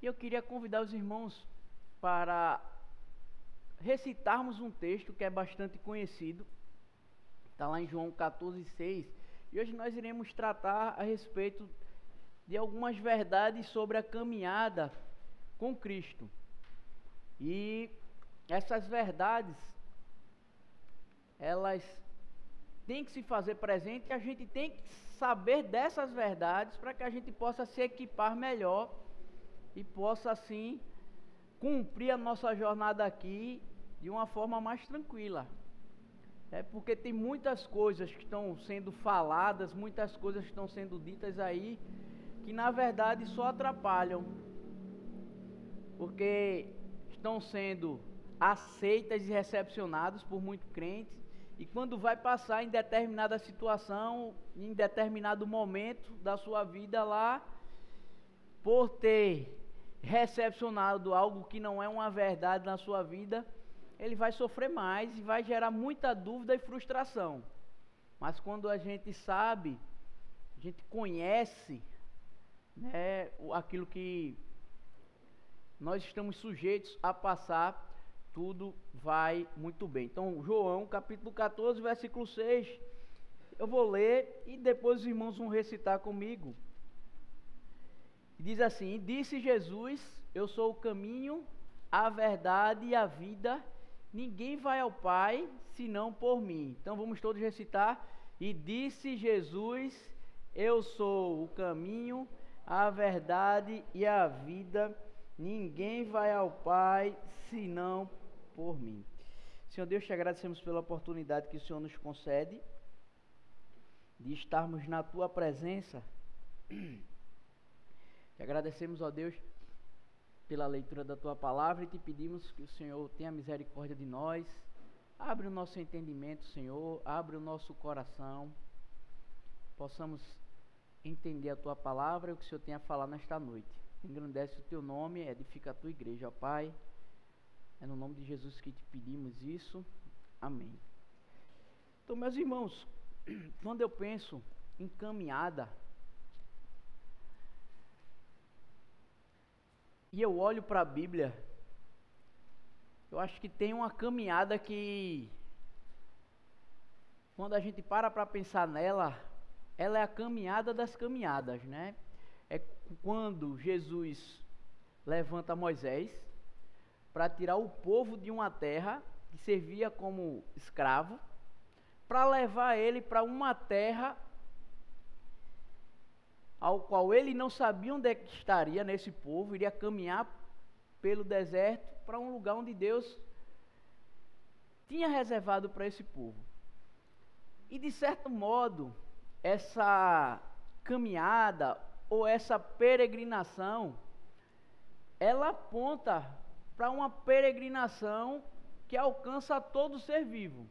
eu queria convidar os irmãos para recitarmos um texto que é bastante conhecido. Está lá em João 14:6. E hoje nós iremos tratar a respeito de algumas verdades sobre a caminhada com Cristo. E essas verdades, elas têm que se fazer presente e a gente tem que saber dessas verdades para que a gente possa se equipar melhor e possa assim cumprir a nossa jornada aqui de uma forma mais tranquila. É porque tem muitas coisas que estão sendo faladas, muitas coisas que estão sendo ditas aí, que na verdade só atrapalham, porque estão sendo aceitas e recepcionadas por muitos crentes, e quando vai passar em determinada situação, em determinado momento da sua vida lá, por ter recepcionado algo que não é uma verdade na sua vida, ele vai sofrer mais e vai gerar muita dúvida e frustração. Mas quando a gente sabe, a gente conhece, né, aquilo que nós estamos sujeitos a passar, tudo vai muito bem. Então, João, capítulo 14, versículo 6, eu vou ler e depois os irmãos vão recitar comigo. Diz assim: disse Jesus, eu sou o caminho, a verdade e a vida, ninguém vai ao Pai senão por mim. Então vamos todos recitar. E disse Jesus, eu sou o caminho, a verdade e a vida, ninguém vai ao Pai senão por mim. Senhor Deus, te agradecemos pela oportunidade que o Senhor nos concede de estarmos na tua presença. Te agradecemos, ó Deus, pela leitura da tua palavra e te pedimos que o Senhor tenha misericórdia de nós. Abre o nosso entendimento, Senhor, abre o nosso coração, possamos entender a tua palavra e o que o Senhor tem a falar nesta noite. Engrandece o teu nome, edifica a tua igreja, ó Pai. É no nome de Jesus que te pedimos isso. Amém. Então, meus irmãos, quando eu penso em caminhada, e eu olho para a Bíblia, eu acho que tem uma caminhada que, quando a gente para pensar nela, ela é a caminhada das caminhadas, né? É quando Jesus levanta Moisés para tirar o povo de uma terra que servia como escravo, para levar ele para uma terra ao qual ele não sabia onde é que estaria nesse povo, iria caminhar pelo deserto para um lugar onde Deus tinha reservado para esse povo. E de certo modo, essa caminhada ou essa peregrinação, ela aponta para uma peregrinação que alcança todo ser vivo.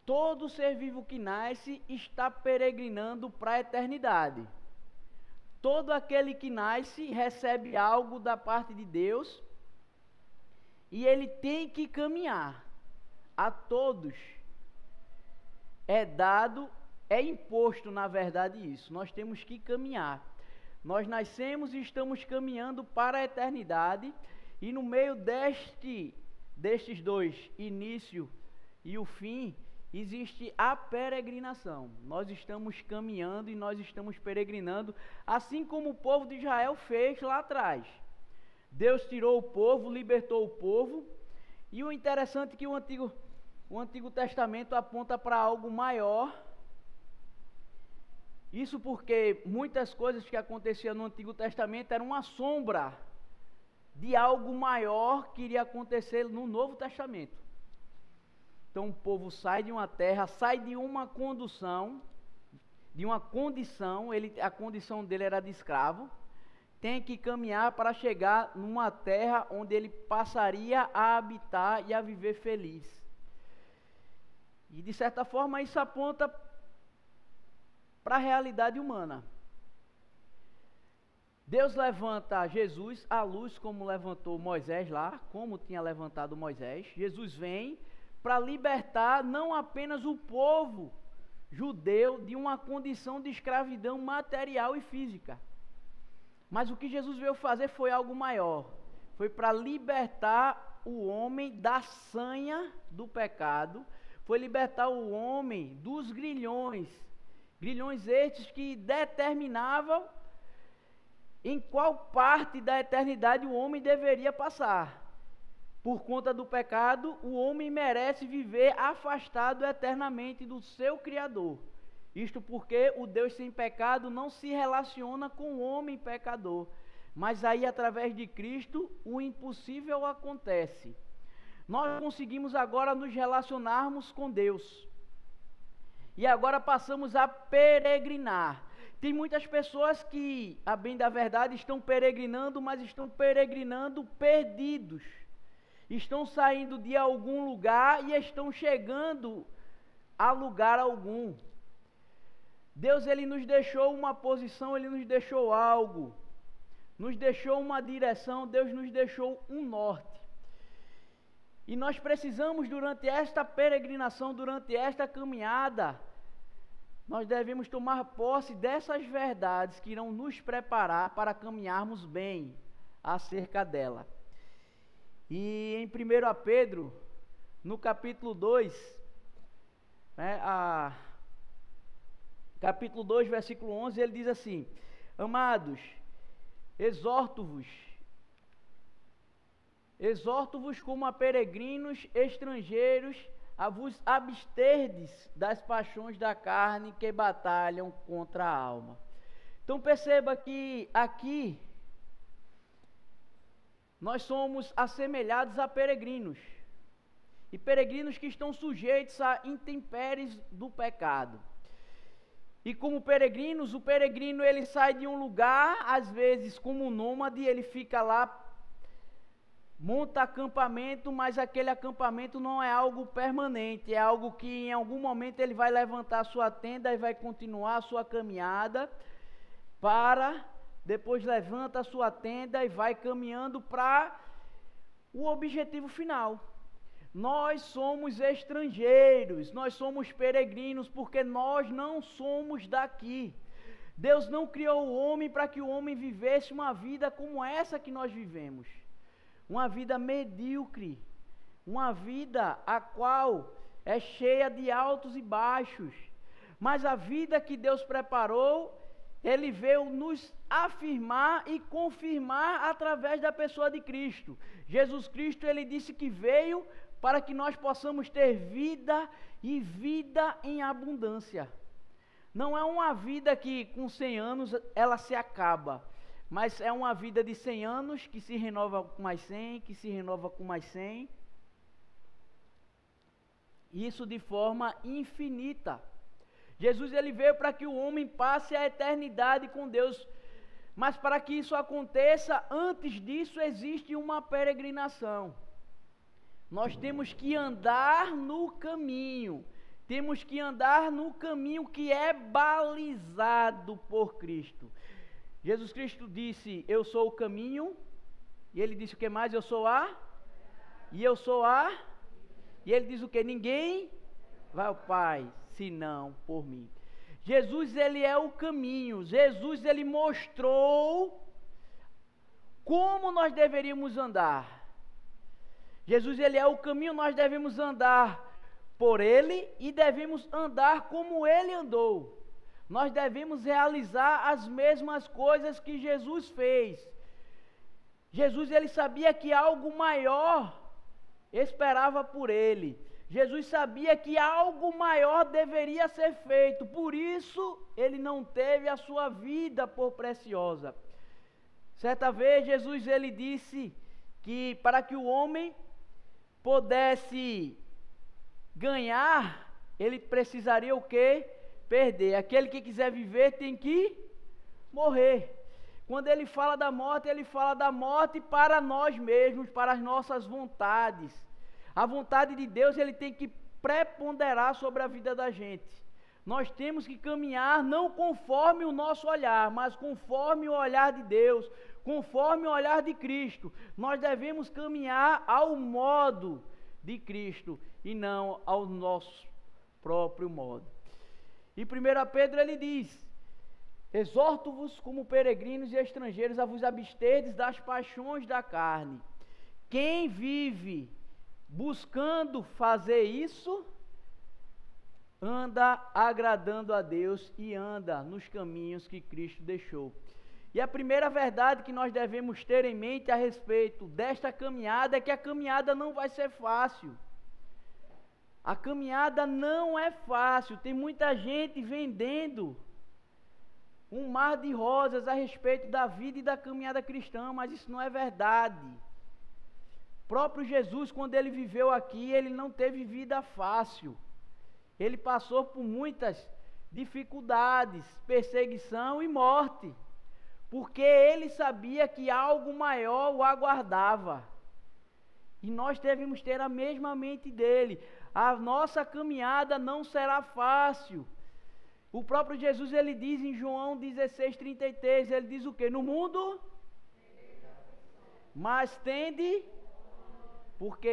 Todo ser vivo que nasce está peregrinando para a eternidade. Todo aquele que nasce recebe algo da parte de Deus e ele tem que caminhar. A todos é dado, é imposto, na verdade, isso. Nós temos que caminhar. Nós nascemos e estamos caminhando para a eternidade, e no meio destes dois, início e o fim, existe a peregrinação. Nós estamos caminhando e nós estamos peregrinando, assim como o povo de Israel fez lá atrás. Deus tirou o povo, libertou o povo, e o interessante é que o Antigo Testamento aponta para algo maior. Isso porque muitas coisas que aconteciam no Antigo Testamento eram uma sombra de algo maior que iria acontecer no Novo Testamento. Então o povo sai de uma terra, sai de uma condição, a condição dele era de escravo, tem que caminhar para chegar numa terra onde ele passaria a habitar e a viver feliz. E de certa forma isso aponta para a realidade humana. Deus levanta Jesus à luz, como levantou Moisés lá, como tinha levantado Moisés. Jesus vem para libertar não apenas o povo judeu de uma condição de escravidão material e física, Mas o que Jesus veio fazer foi algo maior. Foi para libertar o homem da sanha do pecado. Foi libertar o homem dos grilhões. Grilhões estes que determinavam em qual parte da eternidade o homem deveria passar. Por conta do pecado, o homem merece viver afastado eternamente do seu Criador. Isto porque o Deus sem pecado não se relaciona com o homem pecador. Mas aí, através de Cristo, o impossível acontece. Nós conseguimos agora nos relacionarmos com Deus. E agora passamos a peregrinar. Tem muitas pessoas que, a bem da verdade, estão peregrinando, mas estão peregrinando perdidos. Estão saindo de algum lugar e estão chegando a lugar algum. Deus, Ele nos deixou uma posição, Ele nos deixou algo. Nos deixou uma direção, Deus nos deixou um norte. E nós precisamos, durante esta peregrinação, durante esta caminhada, nós devemos tomar posse dessas verdades que irão nos preparar para caminharmos bem acerca dela. E em 1 Pedro, no capítulo 2, capítulo 2, versículo 11, ele diz assim: Amados, exorto-vos como a peregrinos estrangeiros, a vos absterdes das paixões da carne que batalham contra a alma. Então perceba que aqui nós somos assemelhados a peregrinos. E peregrinos que estão sujeitos a intempéries do pecado. E como peregrinos, o peregrino ele sai de um lugar, às vezes como nômade, ele fica lá, monta acampamento, mas aquele acampamento não é algo permanente, é algo que em algum momento ele vai levantar a sua tenda e vai continuar a sua caminhada, depois levanta a sua tenda e vai caminhando para o objetivo final. Nós somos estrangeiros, nós somos peregrinos, porque nós não somos daqui. Deus não criou o homem para que o homem vivesse uma vida como essa que nós vivemos. Uma vida medíocre, uma vida a qual é cheia de altos e baixos. Mas a vida que Deus preparou, Ele veio nos afirmar e confirmar através da pessoa de Cristo. Jesus Cristo, Ele disse que veio para que nós possamos ter vida e vida em abundância. Não é uma vida que com 100 anos ela se acaba, mas é uma vida de 100 anos que se renova com mais 100, que se renova com mais 100. Isso de forma infinita. Jesus ele veio para que o homem passe a eternidade com Deus. Mas para que isso aconteça, antes disso existe uma peregrinação. Nós temos que andar no caminho. Temos que andar no caminho que é balizado por Cristo. Jesus Cristo disse, eu sou o caminho. E ele disse o que mais? Eu sou a... E eu sou a... E ele diz o que? Ninguém vai ao Pai, senão por mim. Jesus, ele é o caminho. Jesus, ele mostrou como nós deveríamos andar. Jesus, ele é o caminho, nós devemos andar por ele e devemos andar como ele andou. Nós devemos realizar as mesmas coisas que Jesus fez. Jesus, ele sabia que algo maior esperava por ele. Jesus sabia que algo maior deveria ser feito, por isso ele não teve a sua vida por preciosa. Certa vez Jesus ele disse que para que o homem pudesse ganhar, ele precisaria o quê? Perder. Aquele que quiser viver tem que morrer. Quando ele fala da morte para nós mesmos, para as nossas vontades. A vontade de Deus, ele tem que preponderar sobre a vida da gente. Nós temos que caminhar não conforme o nosso olhar, mas conforme o olhar de Deus, conforme o olhar de Cristo. Nós devemos caminhar ao modo de Cristo e não ao nosso próprio modo. E 1 Pedro ele diz Exorto-vos como peregrinos e estrangeiros a vos absterdes das paixões da carne. Quem vive buscando fazer isso, anda agradando a Deus e anda nos caminhos que Cristo deixou. E a primeira verdade que nós devemos ter em mente a respeito desta caminhada é que a caminhada não vai ser fácil. A caminhada não é fácil. Tem muita gente vendendo um mar de rosas a respeito da vida e da caminhada cristã, mas isso não é verdade. O próprio Jesus, quando ele viveu aqui, ele não teve vida fácil. Ele passou por muitas dificuldades, perseguição e morte, porque ele sabia que algo maior o aguardava. E nós devemos ter a mesma mente dele. A nossa caminhada não será fácil. O próprio Jesus, ele diz em João 16:33, ele diz o quê? No mundo, mas tende, porque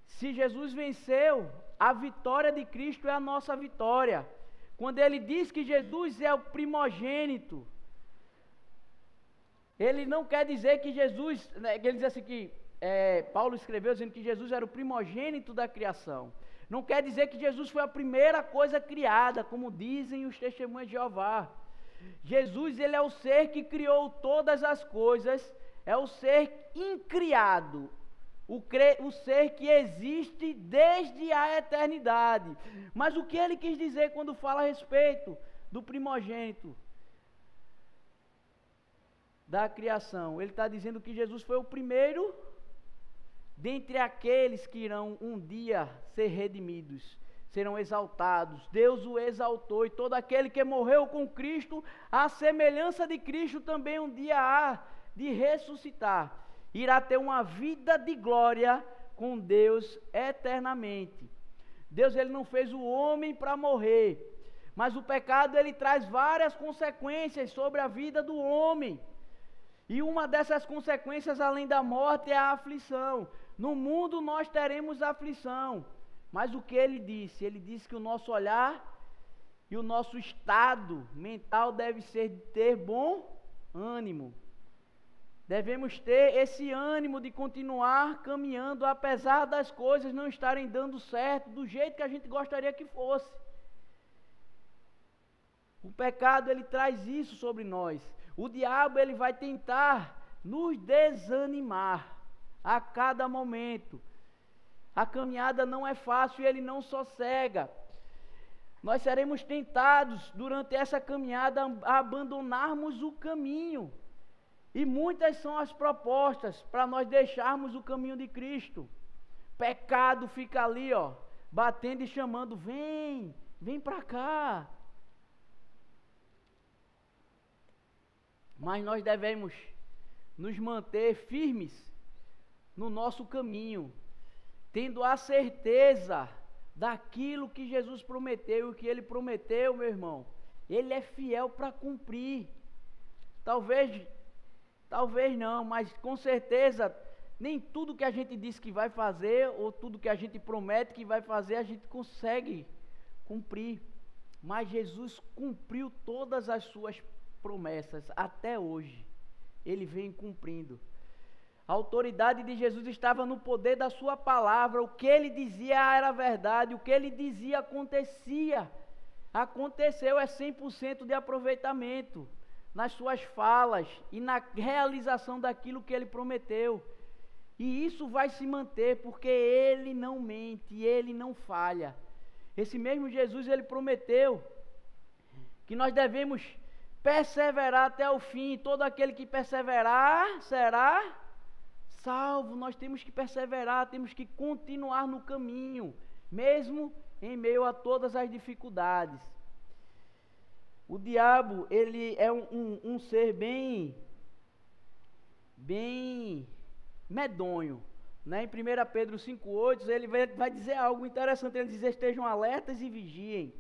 se Jesus venceu, a vitória de Cristo é a nossa vitória. Quando ele diz que Jesus é o primogênito, ele não quer dizer que Jesus, ele diz assim que, Paulo escreveu dizendo que Jesus era o primogênito da criação. Não quer dizer que Jesus foi a primeira coisa criada, como dizem os testemunhos de Jeová. Jesus, ele é o ser que criou todas as coisas, é o ser incriado, o ser que existe desde a eternidade. Mas o que ele quis dizer quando fala a respeito do primogênito da criação? Ele está dizendo que Jesus foi o primeiro dentre aqueles que irão um dia ser redimidos, serão exaltados. Deus o exaltou, e todo aquele que morreu com Cristo, à semelhança de Cristo, também um dia há de ressuscitar. Irá ter uma vida de glória com Deus eternamente. Deus, ele não fez o homem para morrer, mas o pecado, ele traz várias consequências sobre a vida do homem. E uma dessas consequências, além da morte, é a aflição. No mundo nós teremos aflição, mas o que ele disse? Ele disse que o nosso olhar e o nosso estado mental deve ser de ter bom ânimo. Devemos ter esse ânimo de continuar caminhando, apesar das coisas não estarem dando certo do jeito que a gente gostaria que fosse. O pecado, ele traz isso sobre nós. O diabo, ele vai tentar nos desanimar a cada momento. A caminhada não é fácil e ele não sossega. Nós seremos tentados durante essa caminhada a abandonarmos o caminho. E muitas são as propostas para nós deixarmos o caminho de Cristo. Pecado fica ali, batendo e chamando: vem para cá. Mas nós devemos nos manter firmes no nosso caminho, tendo a certeza daquilo que Jesus prometeu. E o que ele prometeu, meu irmão, ele é fiel para cumprir. Talvez não, mas com certeza nem tudo que a gente diz que vai fazer, ou tudo que a gente promete que vai fazer, a gente consegue cumprir. Mas Jesus cumpriu todas as suas promessas até hoje. Ele vem cumprindo. A autoridade de Jesus estava no poder da sua palavra. O que ele dizia era verdade, o que ele dizia acontecia. Aconteceu, é 100% de aproveitamento nas suas falas e na realização daquilo que ele prometeu. E isso vai se manter, porque ele não mente, ele não falha. Esse mesmo Jesus, ele prometeu que nós devemos perseverar até o fim. Todo aquele que perseverar será salvo. Nós temos que perseverar, temos que continuar no caminho, mesmo em meio a todas as dificuldades. O diabo, ele é um ser bem medonho, né? Em 1 Pedro 5,8, ele vai dizer algo interessante. Ele diz: estejam alertas e vigiem.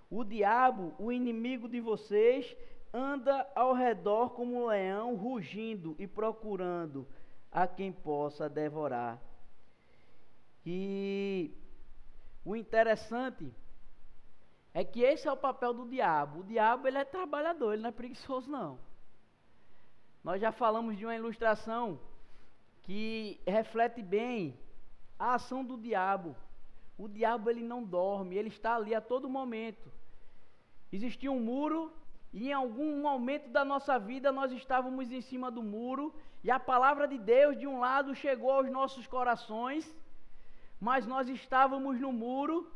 O diabo, o inimigo de vocês, anda ao redor como um leão, rugindo e procurando a quem possa devorar. E o interessante É que esse é o papel do diabo. O diabo, ele é trabalhador, ele não é preguiçoso, não. Nós já falamos de uma ilustração que reflete bem a ação do diabo. O diabo, ele não dorme, ele está ali a todo momento. Existia um muro e em algum momento da nossa vida nós estávamos em cima do muro e a palavra de Deus de um lado chegou aos nossos corações, mas nós estávamos no muro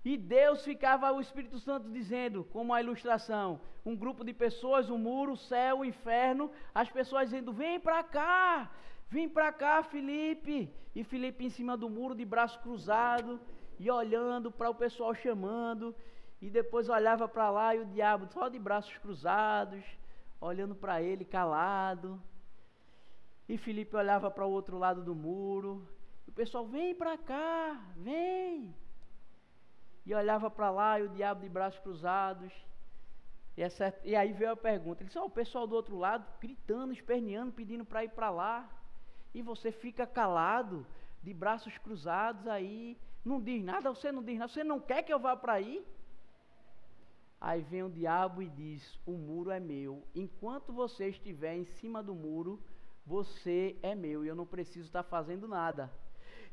e Deus ficava, o Espírito Santo dizendo, como a ilustração, um grupo de pessoas, um muro, o céu, o inferno, as pessoas dizendo, vem para cá, Felipe, e Felipe em cima do muro de braço cruzado e olhando para o pessoal chamando, e depois olhava para lá e o diabo só de braços cruzados, olhando para ele calado, e Felipe olhava para o outro lado do muro, e o pessoal, vem para cá, vem, e olhava para lá e o diabo de braços cruzados, e aí veio a pergunta, ele disse, o pessoal do outro lado gritando, esperneando, pedindo para ir para lá, e você fica calado, de braços cruzados aí, não diz nada, você não quer que eu vá para aí? Aí vem o diabo e diz, o muro é meu, enquanto você estiver em cima do muro, você é meu, e eu não preciso estar fazendo nada.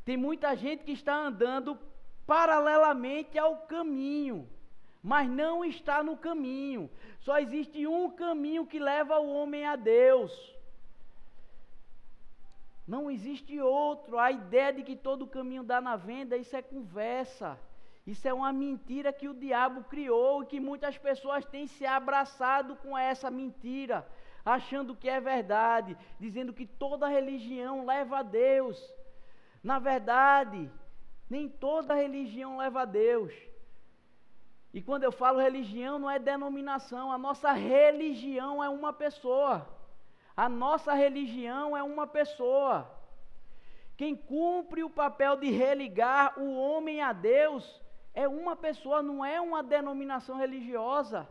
Tem muita gente que está andando paralelamente ao caminho, mas não está no caminho. Só existe um caminho que leva o homem a Deus. Não existe outro. A ideia de que todo caminho dá na venda, isso é conversa. Isso é uma mentira que o diabo criou e que muitas pessoas têm se abraçado com essa mentira, achando que é verdade, dizendo que toda religião leva a Deus. Na verdade, nem toda religião leva a Deus. E quando eu falo religião, não é denominação. A nossa religião é uma pessoa. A nossa religião é uma pessoa. Quem cumpre o papel de religar o homem a Deus é uma pessoa, não é uma denominação religiosa.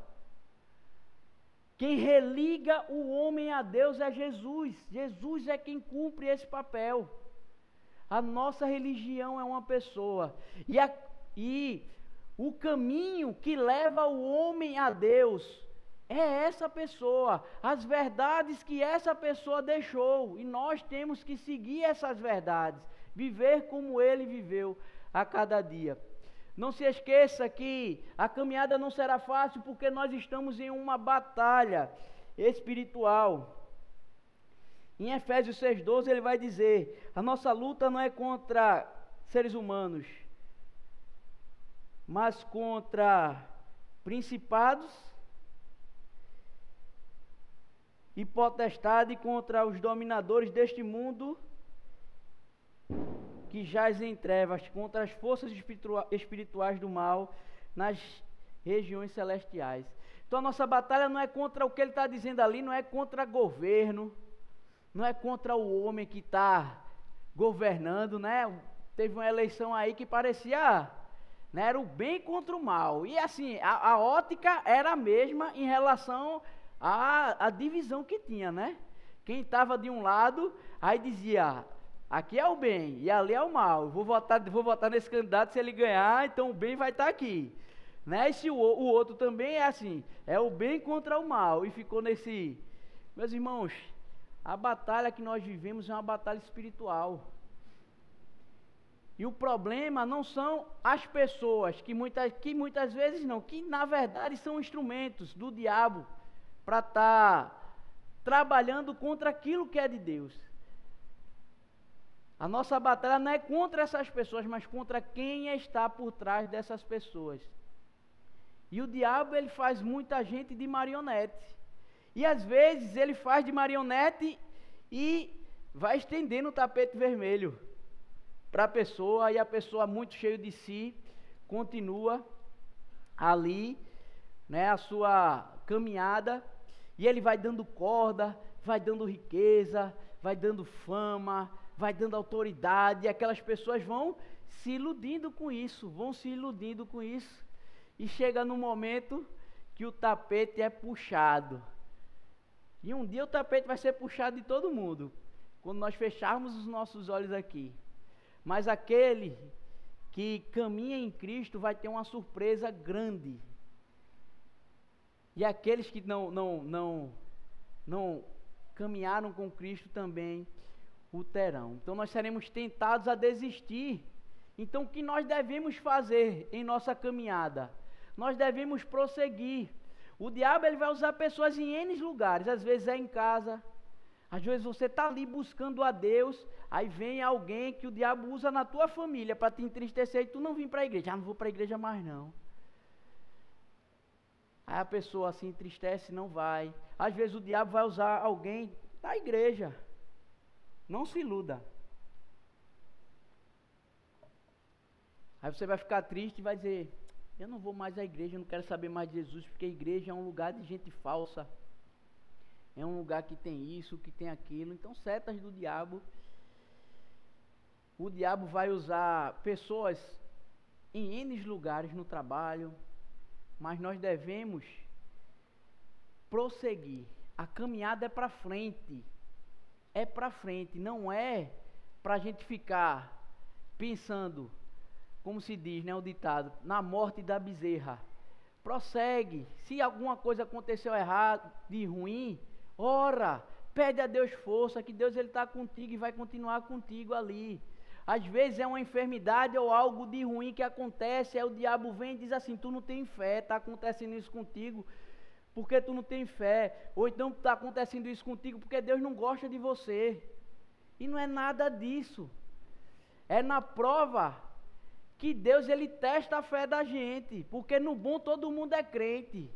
Quem religa o homem a Deus é Jesus. Jesus é quem cumpre esse papel. A nossa religião é uma pessoa. E o caminho que leva o homem a Deus é essa pessoa. As verdades que essa pessoa deixou. E nós temos que seguir essas verdades. Viver como ele viveu a cada dia. Não se esqueça que a caminhada não será fácil porque nós estamos em uma batalha espiritual. Em Efésios 6,12 ele vai dizer, a nossa luta não é contra seres humanos, mas contra principados e potestades, contra os dominadores deste mundo que jaz em trevas, contra as forças espirituais do mal nas regiões celestiais. Então a nossa batalha não é contra o que ele está dizendo ali, não é contra governo, não é contra o homem que está governando, né? Teve uma eleição aí que parecia, né, era o bem contra o mal. E assim, a ótica era a mesma em relação à divisão que tinha, né? Quem estava de um lado, aí dizia, aqui é o bem e ali é o mal. Vou votar nesse candidato, se ele ganhar, então o bem vai estar aqui. Né? E se o outro também é assim, é o bem contra o mal. E ficou nesse... Meus irmãos, a batalha que nós vivemos é uma batalha espiritual. E o problema não são as pessoas, que muitas vezes não, que na verdade são instrumentos do diabo para estar trabalhando contra aquilo que é de Deus. A nossa batalha não é contra essas pessoas, mas contra quem está por trás dessas pessoas. E o diabo, ele faz muita gente de marionete. E às vezes ele faz de marionete e vai estendendo o tapete vermelho para a pessoa, e a pessoa muito cheia de si continua ali, né, a sua caminhada, e ele vai dando corda, vai dando riqueza, vai dando fama, vai dando autoridade, e aquelas pessoas vão se iludindo com isso, e chega no momento que o tapete é puxado. E um dia o tapete vai ser puxado de todo mundo, quando nós fecharmos os nossos olhos aqui. Mas aquele que caminha em Cristo vai ter uma surpresa grande, E aqueles que não caminharam com Cristo também o terão. Então nós seremos tentados a desistir. Então o que nós devemos fazer em nossa caminhada? Nós devemos prosseguir. O diabo ele vai usar pessoas em N lugares, às vezes é em casa, às vezes você está ali buscando a Deus, aí vem alguém que o diabo usa na tua família para te entristecer e tu não vem para a igreja. Ah, não vou para a igreja mais não. Aí a pessoa se entristece e não vai. Às vezes o diabo vai usar alguém da igreja. Não se iluda. Aí você vai ficar triste e vai dizer: eu não vou mais à igreja, eu não quero saber mais de Jesus, porque a igreja é um lugar de gente falsa. É um lugar que tem isso, que tem aquilo. Então, setas do diabo. O diabo vai usar pessoas em N lugares no trabalho, mas nós devemos prosseguir. A caminhada é para frente. É para frente, não é para a gente ficar pensando, como se diz, né, o ditado, na morte da bezerra. Prossegue. Se alguma coisa aconteceu errado, de ruim, ora, pede a Deus força, que Deus ele está contigo e vai continuar contigo ali. Às vezes é uma enfermidade ou algo de ruim que acontece, aí o diabo vem e diz assim: tu não tem fé, está acontecendo isso contigo porque tu não tem fé, ou então está acontecendo isso contigo porque Deus não gosta de você. E não é nada disso. É na prova que Deus ele testa a fé da gente, porque no bom todo mundo é crente.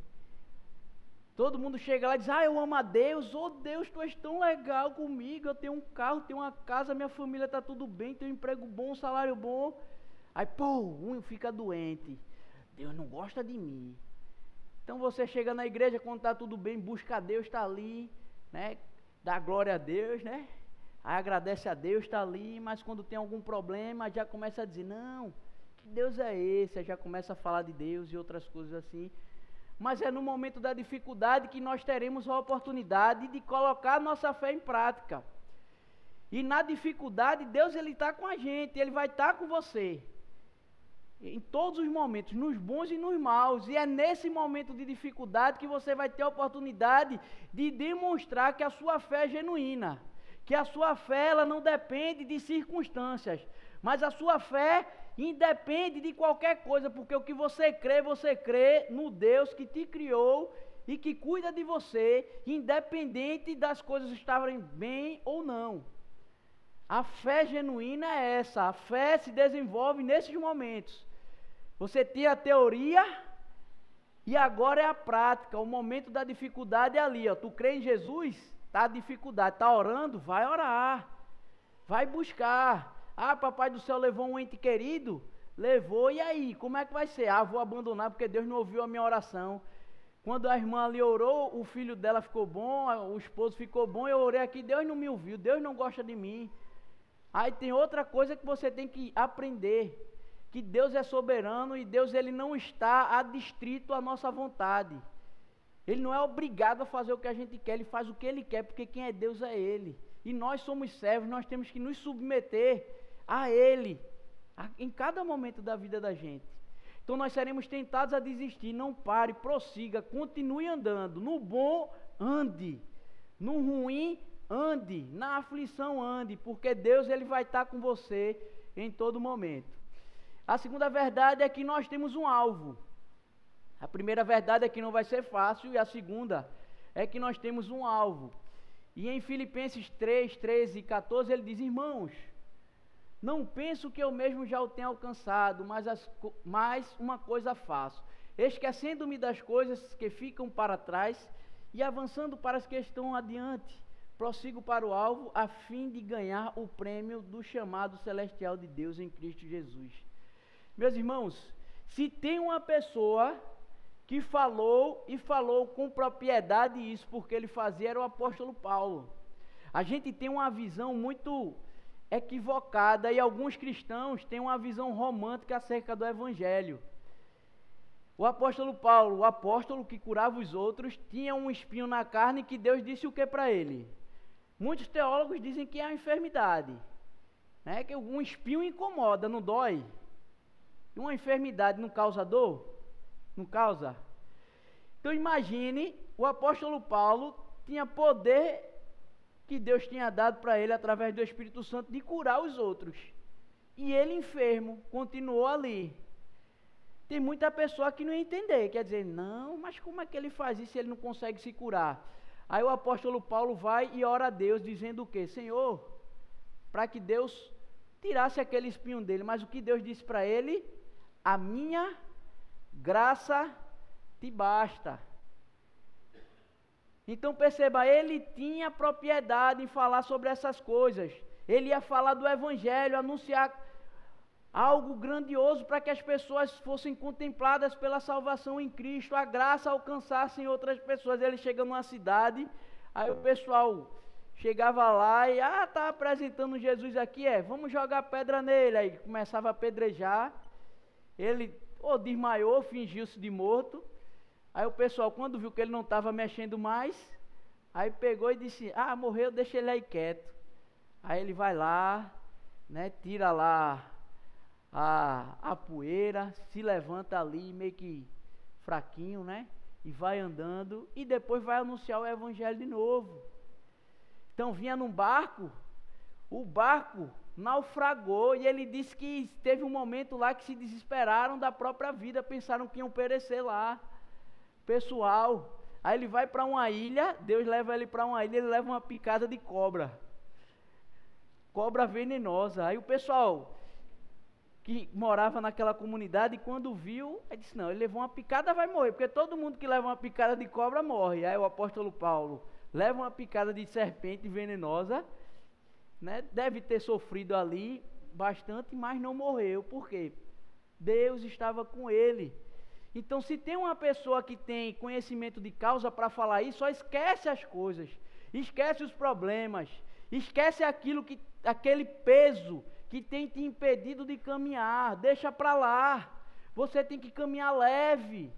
Todo mundo chega lá e diz: ah, eu amo a Deus, oh Deus, tu és tão legal comigo, eu tenho um carro, tenho uma casa, minha família está tudo bem, tenho um emprego bom, um salário bom. Aí, pô, um fica doente, Deus não gosta de mim. Então você chega na igreja quando está tudo bem, busca a Deus, está ali, né? Dá glória a Deus, né? Aí agradece a Deus, está ali, mas quando tem algum problema, já começa a dizer: não, que Deus é esse? Aí já começa a falar de Deus e outras coisas assim. Mas é no momento da dificuldade que nós teremos a oportunidade de colocar a nossa fé em prática. E na dificuldade, Deus ele está com a gente, Ele vai estar com você. Em todos os momentos, nos bons e nos maus. E é nesse momento de dificuldade que você vai ter a oportunidade de demonstrar que a sua fé é genuína. Que a sua fé ela não depende de circunstâncias, mas a sua fé independe de qualquer coisa, porque o que você crê no Deus que te criou e que cuida de você, independente das coisas estarem bem ou não. A fé genuína é essa, a fé se desenvolve nesses momentos. Você tem a teoria e agora é a prática, o momento da dificuldade é ali, ó. Tu crê em Jesus? Está a dificuldade, está orando? Vai orar, vai buscar. Ah, papai do céu levou um ente querido? Levou, e aí? Como é que vai ser? Ah, vou abandonar porque Deus não ouviu a minha oração. Quando a irmã ali orou, o filho dela ficou bom, o esposo ficou bom, eu orei aqui, Deus não me ouviu, Deus não gosta de mim. Aí tem outra coisa que você tem que aprender, que Deus é soberano e Deus ele não está adstrito à nossa vontade. Ele não é obrigado a fazer o que a gente quer, Ele faz o que Ele quer, porque quem é Deus é Ele. E nós somos servos, nós temos que nos submeter a Ele, em cada momento da vida da gente. Então nós seremos tentados a desistir. Não pare, prossiga, continue andando. No bom, ande. No ruim, ande. Na aflição, ande, porque Deus ele vai estar com você em todo momento. A segunda verdade é que nós temos um alvo. A primeira verdade é que não vai ser fácil, e a segunda é que nós temos um alvo. E em Filipenses 3, 13 e 14 ele diz: irmãos, não penso que eu mesmo já o tenha alcançado, mas uma coisa faço, esquecendo-me das coisas que ficam para trás e avançando para as que estão adiante, prossigo para o alvo, a fim de ganhar o prêmio do chamado celestial de Deus em Cristo Jesus. Meus irmãos, se tem uma pessoa que falou com propriedade isso, porque ele fazia, era o apóstolo Paulo. A gente tem uma visão muito equivocada, e alguns cristãos têm uma visão romântica acerca do evangelho. O apóstolo Paulo, o apóstolo que curava os outros, tinha um espinho na carne que Deus disse o que para ele? Muitos teólogos dizem que é a enfermidade, né? Que um espinho incomoda, não dói. Uma enfermidade não causa dor? Não causa? Então imagine, o apóstolo Paulo tinha poder que Deus tinha dado para ele através do Espírito Santo de curar os outros. E ele enfermo, continuou ali. Tem muita pessoa que não ia entender, quer dizer, não, mas como é que ele faz isso se ele não consegue se curar? Aí o apóstolo Paulo vai e ora a Deus, dizendo o quê? Senhor, para que Deus tirasse aquele espinho dele, mas o que Deus disse para ele? A minha graça te basta. Então perceba, ele tinha propriedade em falar sobre essas coisas. Ele ia falar do evangelho, anunciar algo grandioso para que as pessoas fossem contempladas pela salvação em Cristo, a graça alcançasse outras pessoas. Ele chega numa cidade, aí o pessoal chegava lá e, tá apresentando Jesus aqui, vamos jogar pedra nele. Aí começava a apedrejar, ele desmaiou, fingiu-se de morto. Aí o pessoal, quando viu que ele não estava mexendo mais, aí pegou e disse, morreu, deixa ele aí quieto. Aí ele vai lá, né, tira lá a poeira, se levanta ali meio que fraquinho, né, e vai andando, e depois vai anunciar o evangelho de novo. Então vinha num barco, o barco naufragou, e ele disse que teve um momento lá que se desesperaram da própria vida, pensaram que iam perecer lá. Pessoal, aí ele vai para uma ilha, Deus leva ele para uma ilha, ele leva uma picada de cobra venenosa. Aí o pessoal que morava naquela comunidade, quando viu, aí disse, não, ele levou uma picada, vai morrer, porque todo mundo que leva uma picada de cobra morre. Aí o apóstolo Paulo leva uma picada de serpente venenosa, né? Deve ter sofrido ali bastante, mas não morreu. Por quê? Deus estava com ele. Então, se tem uma pessoa que tem conhecimento de causa para falar isso, só esquece as coisas, esquece os problemas, esquece aquele peso que tem te impedido de caminhar, deixa para lá. Você tem que caminhar leve,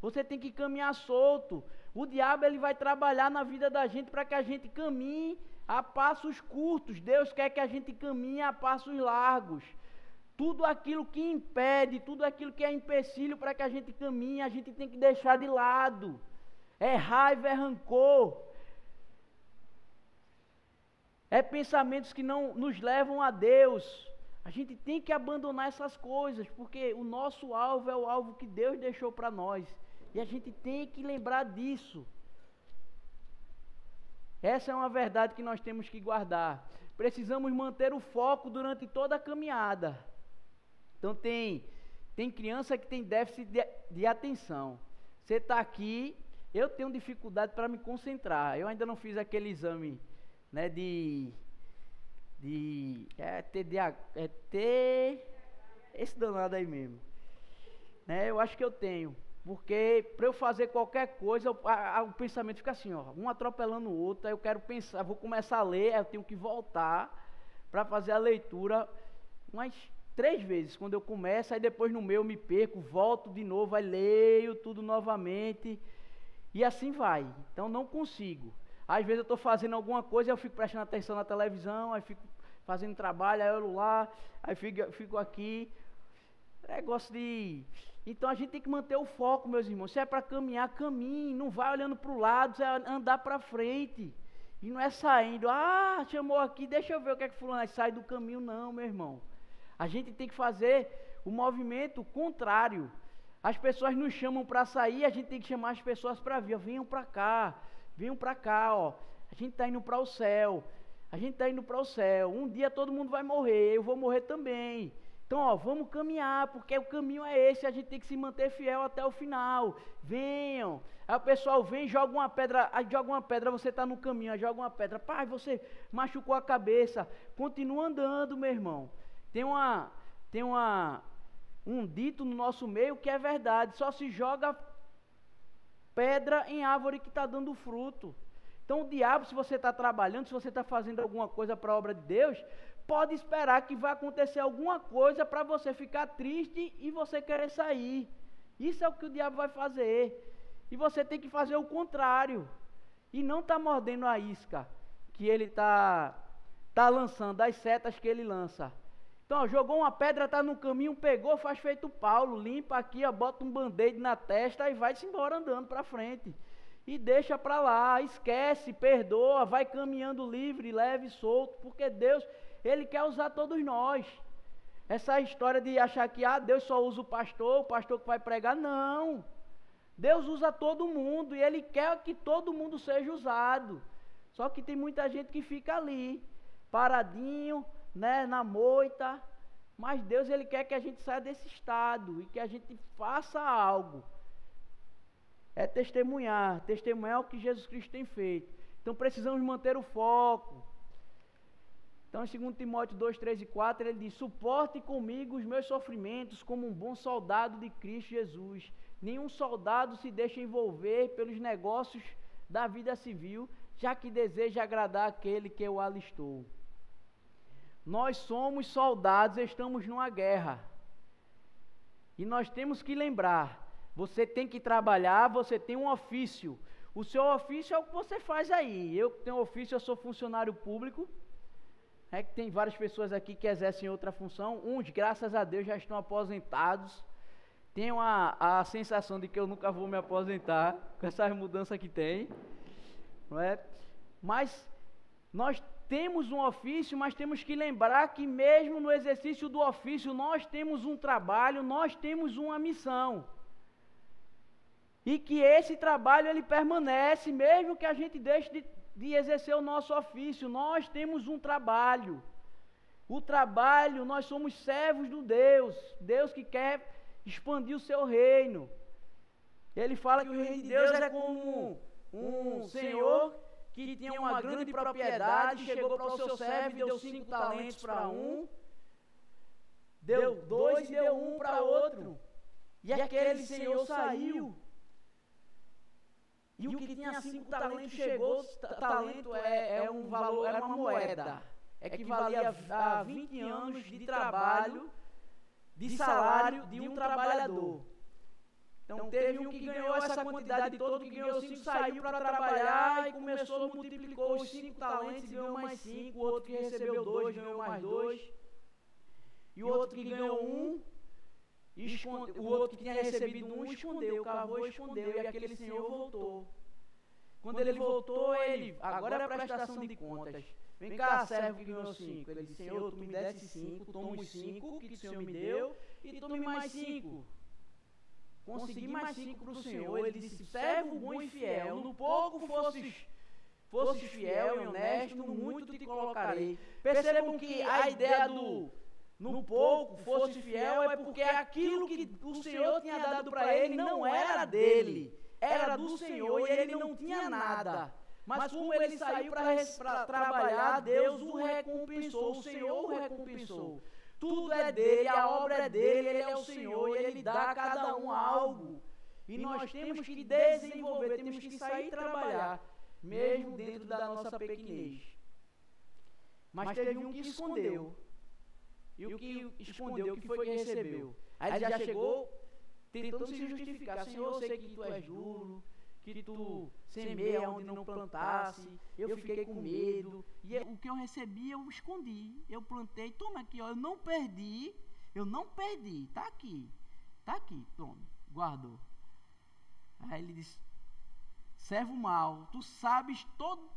você tem que caminhar solto. O diabo ele vai trabalhar na vida da gente para que a gente caminhe a passos curtos. Deus quer que a gente caminhe a passos largos. Tudo aquilo que impede, tudo aquilo que é empecilho para que a gente caminhe, a gente tem que deixar de lado. É raiva, é rancor. É pensamentos que não nos levam a Deus. A gente tem que abandonar essas coisas, porque o nosso alvo é o alvo que Deus deixou para nós. E a gente tem que lembrar disso. Essa é uma verdade que nós temos que guardar. Precisamos manter o foco durante toda a caminhada. Então tem criança que tem déficit de atenção. Você está aqui, eu tenho dificuldade para me concentrar. Eu ainda não fiz aquele exame, né, esse danado aí mesmo. Né, eu acho que eu tenho. Porque para eu fazer qualquer coisa, o pensamento fica assim, um atropelando o outro. Aí eu quero pensar, vou começar a ler, eu tenho que voltar para fazer a leitura umas 3 vezes, quando eu começo, aí depois no meu me perco, volto de novo, aí leio tudo novamente, e assim vai. Então não consigo. Às vezes eu estou fazendo alguma coisa, eu fico prestando atenção na televisão, aí fico fazendo trabalho, aí eu olho lá, aí fico aqui. Negócio de... Então a gente tem que manter o foco, meus irmãos. Se é para caminhar, caminhe, não vai olhando para o lado, você é andar para frente. E não é saindo, chamou aqui, deixa eu ver o que é que fulano sai do caminho, não, meu irmão. A gente tem que fazer o movimento contrário. As pessoas nos chamam para sair, a gente tem que chamar as pessoas para vir. Venham para cá, ó. A gente está indo para o céu. Um dia todo mundo vai morrer, eu vou morrer também. Então, vamos caminhar, porque o caminho é esse, a gente tem que se manter fiel até o final. Venham. Aí o pessoal vem, joga uma pedra, você está no caminho, joga uma pedra. Pai, você machucou a cabeça. Continua andando, meu irmão. Tem um dito no nosso meio que é verdade, só se joga pedra em árvore que está dando fruto. Então o diabo, se você está trabalhando, se você está fazendo alguma coisa para a obra de Deus, pode esperar que vai acontecer alguma coisa para você ficar triste e você querer sair. Isso é o que o diabo vai fazer. E você tem que fazer o contrário. E não está mordendo a isca que ele está lançando, as setas que ele lança. Então, ó, jogou uma pedra, tá no caminho, pegou, faz feito Paulo, limpa aqui, ó, bota um band-aid na testa e vai-se embora andando para frente. E deixa para lá, esquece, perdoa, vai caminhando livre, leve e solto, porque Deus, Ele quer usar todos nós. Essa história de achar que Deus só usa o pastor que vai pregar, não. Deus usa todo mundo e Ele quer que todo mundo seja usado. Só que tem muita gente que fica ali, paradinho, né, na moita. Mas Deus, Ele quer que a gente saia desse estado e que a gente faça algo. É testemunhar o que Jesus Cristo tem feito. Então precisamos manter o foco. Então em 2 Timóteo 2, 3 e 4 ele diz: suporte comigo os meus sofrimentos como um bom soldado de Cristo Jesus. Nenhum soldado se deixa envolver pelos negócios da vida civil, já que deseja agradar aquele que o alistou. Nós somos soldados, estamos numa guerra. E nós temos que lembrar, você tem que trabalhar, você tem um ofício. O seu ofício é o que você faz aí. Eu tenho ofício, eu sou funcionário público. É que tem várias pessoas aqui que exercem outra função. Uns, graças a Deus, já estão aposentados. Tenho a sensação de que eu nunca vou me aposentar com essas mudanças que tem. Não é? Mas nós temos um ofício, mas temos que lembrar que mesmo no exercício do ofício, nós temos um trabalho, nós temos uma missão. E que esse trabalho ele permanece, mesmo que a gente deixe de exercer o nosso ofício. Nós temos um trabalho. O trabalho, nós somos servos do Deus que quer expandir o seu reino. Ele fala que o reino de Deus é como um senhor que tinha uma grande propriedade, chegou para o seu servo e deu 5 talentos para um, deu 2 e deu 1 para outro. E aquele senhor saiu. E o que tinha 5 talentos chegou, talento é um valor, era uma moeda, equivalia a 20 anos de trabalho, de salário de um trabalhador. Então teve um que ganhou essa quantidade toda, que ganhou 5, saiu para trabalhar e começou, multiplicou os 5 talentos e ganhou mais 5, o outro que recebeu 2 ganhou mais 2, e o outro que ganhou 1, o outro que tinha recebido 1 escondeu, cavou e escondeu, e aquele senhor voltou. Quando ele voltou, agora é a prestação de contas. Vem cá, servo que ganhou 5. Ele disse: Senhor, tu me desse 5, toma os 5 que o Senhor me deu e tome mais 5. Consegui mais 5 para o Senhor. Ele disse: servo bom e fiel, no pouco fosses fiel e honesto, no muito te colocarei. Percebam que a ideia do no pouco fosse fiel é porque aquilo que o Senhor tinha dado para ele não era dele, era do Senhor e ele não tinha nada. Mas como ele saiu para trabalhar, Deus o recompensou, o Senhor o recompensou. Tudo é dele, a obra é dele, ele é o Senhor e ele dá a cada um algo. E nós temos que desenvolver, temos que sair e trabalhar, mesmo dentro da nossa pequenez. Mas teve um que escondeu. E o que escondeu, o que foi que recebeu? Aí ele já chegou tentando se justificar. Senhor, eu sei que tu és duro, que tu semeia onde não plantasse, eu fiquei com medo. E o que eu recebi, eu escondi. Eu plantei, toma aqui, ó, eu não perdi, tá aqui, tome, guardou. Aí ele disse: servo mau, tu sabes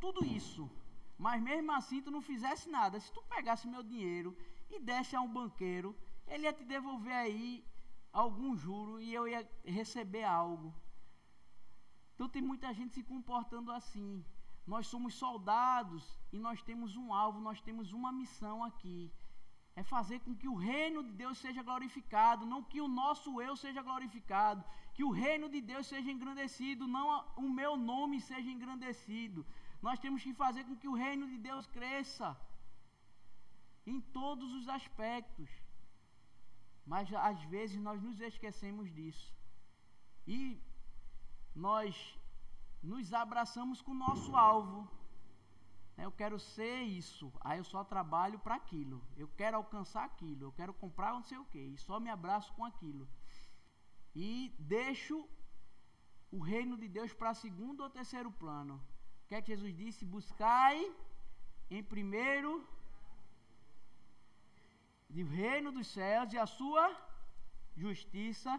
tudo isso, mas mesmo assim tu não fizesse nada. Se tu pegasse meu dinheiro e desse a um banqueiro, ele ia te devolver aí algum juro e eu ia receber algo. Então tem muita gente se comportando assim. Nós somos soldados e nós temos um alvo, nós temos uma missão aqui. É fazer com que o reino de Deus seja glorificado, não que o nosso eu seja glorificado, que o reino de Deus seja engrandecido, não o meu nome seja engrandecido. Nós temos que fazer com que o reino de Deus cresça em todos os aspectos. Mas às vezes nós nos esquecemos disso. E nós nos abraçamos com o nosso alvo. Eu quero ser isso, aí eu só trabalho para aquilo. Eu quero alcançar aquilo, eu quero comprar não sei o quê, e só me abraço com aquilo. E deixo o reino de Deus para segundo ou terceiro plano. O que é que Jesus disse? Buscai em primeiro. do reino dos céus e a sua justiça,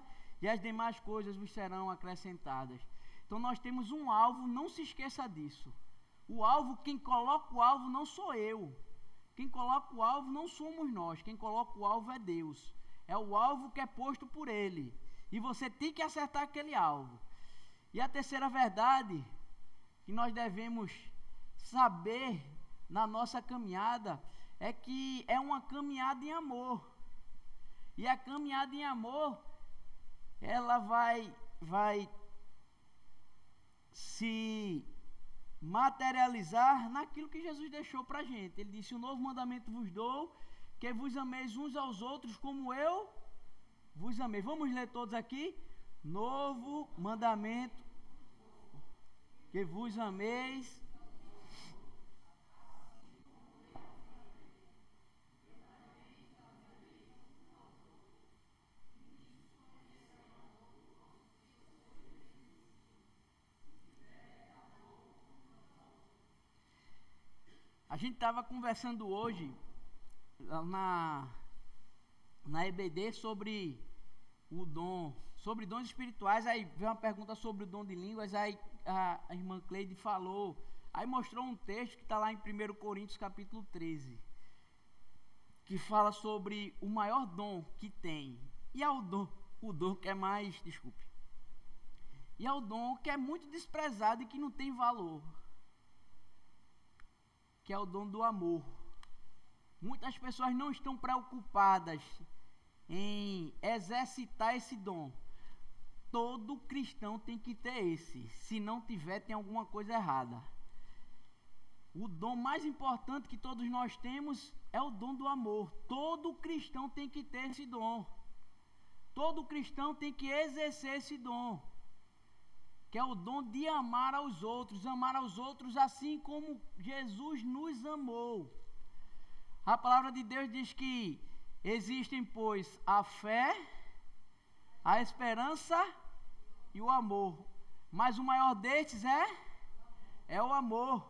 e as demais coisas vos serão acrescentadas. Então nós temos um alvo, não se esqueça disso. O alvo, quem coloca o alvo não sou eu. Quem coloca o alvo não somos nós. Quem coloca o alvo é Deus. É o alvo que é posto por Ele. E você tem que acertar aquele alvo. E a terceira verdade que nós devemos saber na nossa caminhada é que é uma caminhada em amor. E a caminhada em amor, ela vai se materializar naquilo que Jesus deixou para a gente. Ele disse: um novo mandamento vos dou, que vos ameis uns aos outros como eu vos amei. Vamos ler todos aqui? Novo mandamento, que vos ameis. A gente estava conversando hoje na EBD sobre o dom, sobre dons espirituais. Aí veio uma pergunta sobre o dom de línguas. Aí a irmã Cleide falou, aí mostrou um texto que está lá em 1 Coríntios capítulo 13, que fala sobre o maior dom que tem. E é o dom que é mais, e é o dom que é muito desprezado e que não tem valor, que é o dom do amor. Muitas pessoas não estão preocupadas em exercitar esse dom. Todo cristão tem que ter esse. Se não tiver, tem alguma coisa errada. O dom mais importante que todos nós temos é o dom do amor. Todo cristão tem que ter esse dom. Todo cristão tem que exercer esse dom, que é o dom de amar aos outros assim como Jesus nos amou. A palavra de Deus diz que existem, pois, a fé, a esperança e o amor, mas o maior destes é o amor,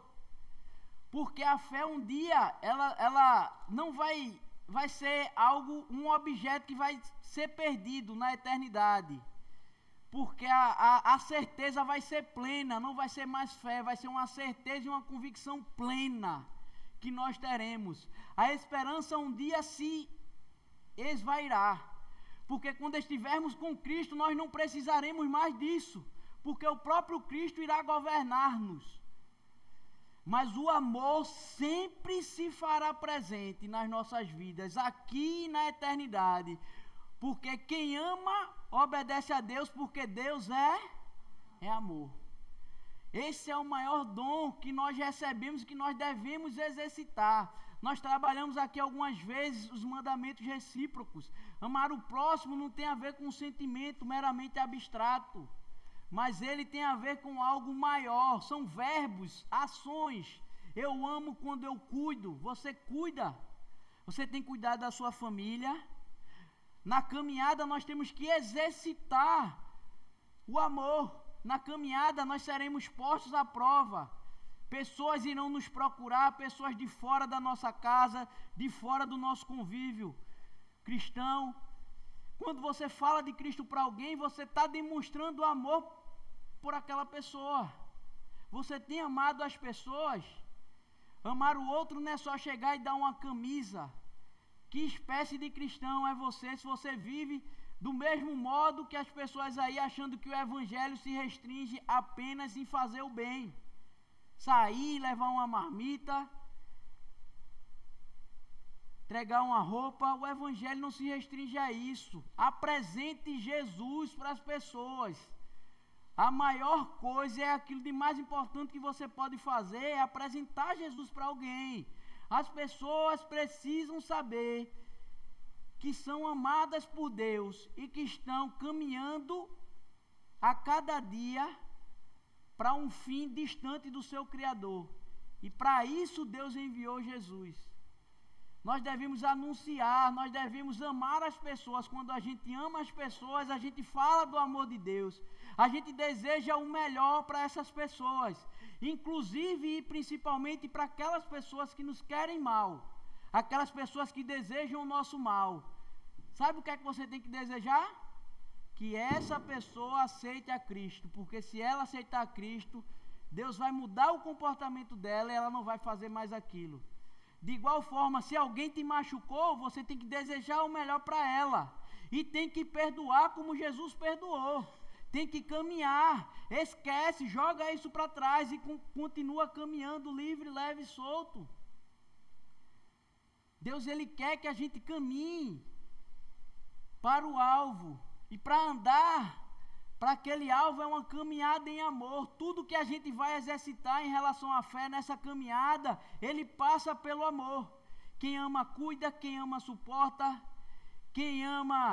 porque a fé um dia, ela não vai ser algo, um objeto que vai ser perdido na eternidade, porque a certeza vai ser plena, não vai ser mais fé, vai ser uma certeza e uma convicção plena que nós teremos. A esperança um dia se esvairá, porque quando estivermos com Cristo, nós não precisaremos mais disso, porque o próprio Cristo irá governar-nos. Mas o amor sempre se fará presente nas nossas vidas, aqui e na eternidade, porque quem ama obedece a Deus, porque Deus é amor. Esse é o maior dom que nós recebemos e que nós devemos exercitar. Nós trabalhamos aqui algumas vezes os mandamentos recíprocos. Amar o próximo não tem a ver com um sentimento meramente abstrato, mas ele tem a ver com algo maior. São verbos, ações. Eu amo quando eu cuido. Você cuida. Você tem cuidado da sua família. Na caminhada nós temos que exercitar o amor. Na caminhada nós seremos postos à prova. Pessoas irão nos procurar, pessoas de fora da nossa casa, de fora do nosso convívio cristão. Quando você fala de Cristo para alguém, você está demonstrando amor por aquela pessoa. Você tem amado as pessoas. Amar o outro não é só chegar e dar uma camisa. Que espécie de cristão é você se você vive do mesmo modo que as pessoas aí, achando que o evangelho se restringe apenas em fazer o bem? Sair, levar uma marmita, entregar uma roupa. O evangelho não se restringe a isso. Apresente Jesus para as pessoas. A maior coisa é aquilo de mais importante que você pode fazer, é apresentar Jesus para alguém. As pessoas precisam saber que são amadas por Deus e que estão caminhando a cada dia para um fim distante do seu Criador. E para isso Deus enviou Jesus. Nós devemos anunciar, nós devemos amar as pessoas. Quando a gente ama as pessoas, a gente fala do amor de Deus. A gente deseja o melhor para essas pessoas, inclusive e principalmente para aquelas pessoas que nos querem mal. aquelas pessoas que desejam o nosso mal. Sabe o que é que você tem que desejar? Que essa pessoa aceite a Cristo, porque se ela aceitar a Cristo, Deus vai mudar o comportamento dela e ela não vai fazer mais aquilo. De igual forma, se alguém te machucou, você tem que desejar o melhor para ela. E tem que perdoar como Jesus perdoou. Tem que caminhar. Esquece, joga isso para trás e continua caminhando livre, leve e solto. Deus, Ele quer que a gente caminhe para o alvo. E para andar para aquele alvo é uma caminhada em amor. Tudo que a gente vai exercitar em relação à fé nessa caminhada, ele passa pelo amor. Quem ama cuida, quem ama suporta, quem ama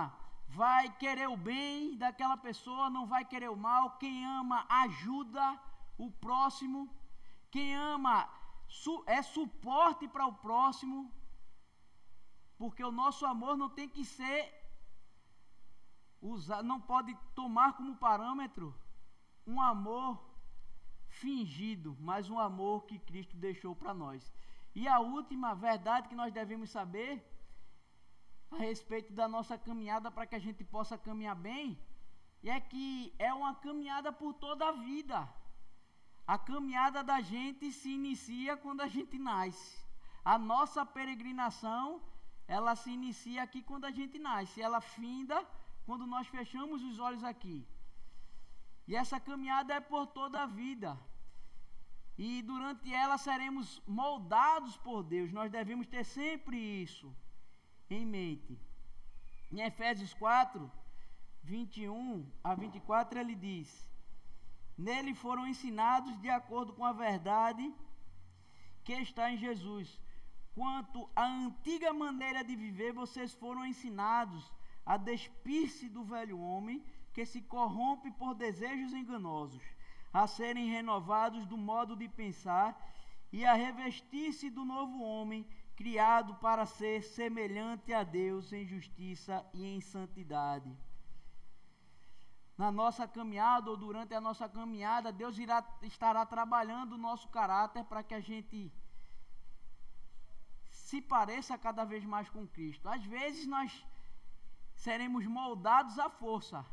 vai querer o bem daquela pessoa, não vai querer o mal. Quem ama ajuda o próximo, quem ama é suporte para o próximo, porque o nosso amor não tem que ser não pode tomar como parâmetro um amor fingido, mas um amor que Cristo deixou para nós. E a última verdade que nós devemos saber a respeito da nossa caminhada para que a gente possa caminhar bem, é que é uma caminhada por toda a vida. A caminhada da gente se inicia quando a gente nasce. A nossa peregrinação, ela se inicia aqui quando a gente nasce, ela finda quando nós fechamos os olhos aqui. E essa caminhada é por toda a vida. E durante ela seremos moldados por Deus. Nós devemos ter sempre isso em mente. Em Efésios 4, 21 a 24, ele diz: nele foram ensinados de acordo com a verdade que está em Jesus. Quanto à antiga maneira de viver, vocês foram ensinados a despir-se do velho homem que se corrompe por desejos enganosos, a serem renovados do modo de pensar e a revestir-se do novo homem, criado para ser semelhante a Deus em justiça e em santidade. Na nossa caminhada ou durante a nossa caminhada, Deus estará trabalhando o nosso caráter para que a gente se pareça cada vez mais com Cristo. Às vezes nós seremos moldados à força.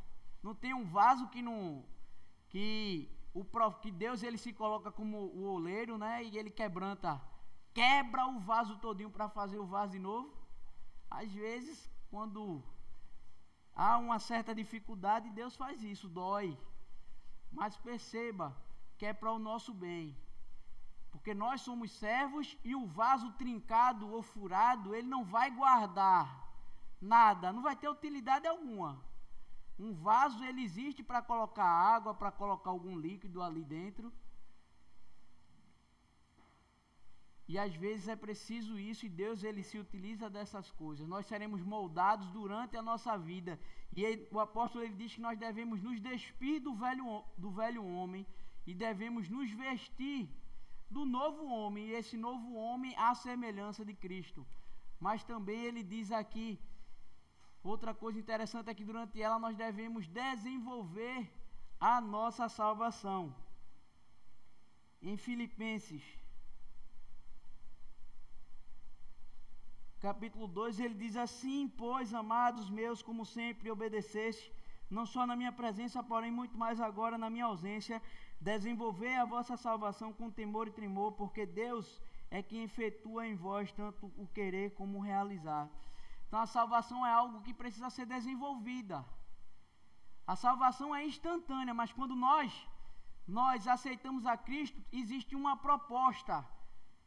Não tem um vaso que Deus ele se coloca como o oleiro, né? E ele quebra o vaso todinho para fazer o vaso de novo. Às vezes, quando há uma certa dificuldade, Deus faz isso, dói. Mas perceba que é para o nosso bem. Porque nós somos servos e o vaso trincado ou furado, ele não vai guardar nada, não vai ter utilidade alguma. Um vaso, ele existe para colocar água, para colocar algum líquido ali dentro. E às vezes é preciso isso, e Deus ele se utiliza dessas coisas. Nós seremos moldados durante a nossa vida. E o apóstolo ele diz que nós devemos nos despir do velho homem e devemos nos vestir do novo homem. E esse novo homem à semelhança de Cristo. Mas também ele diz aqui, outra coisa interessante é que durante ela nós devemos desenvolver a nossa salvação. Em Filipenses, capítulo 2, ele diz assim: pois, amados meus, como sempre obedeceste, não só na minha presença, porém muito mais agora na minha ausência, desenvolver a vossa salvação com temor e tremor, porque Deus é quem efetua em vós tanto o querer como o realizar. Então a salvação é algo que precisa ser desenvolvida. A salvação é instantânea, mas quando nós aceitamos a Cristo, existe uma proposta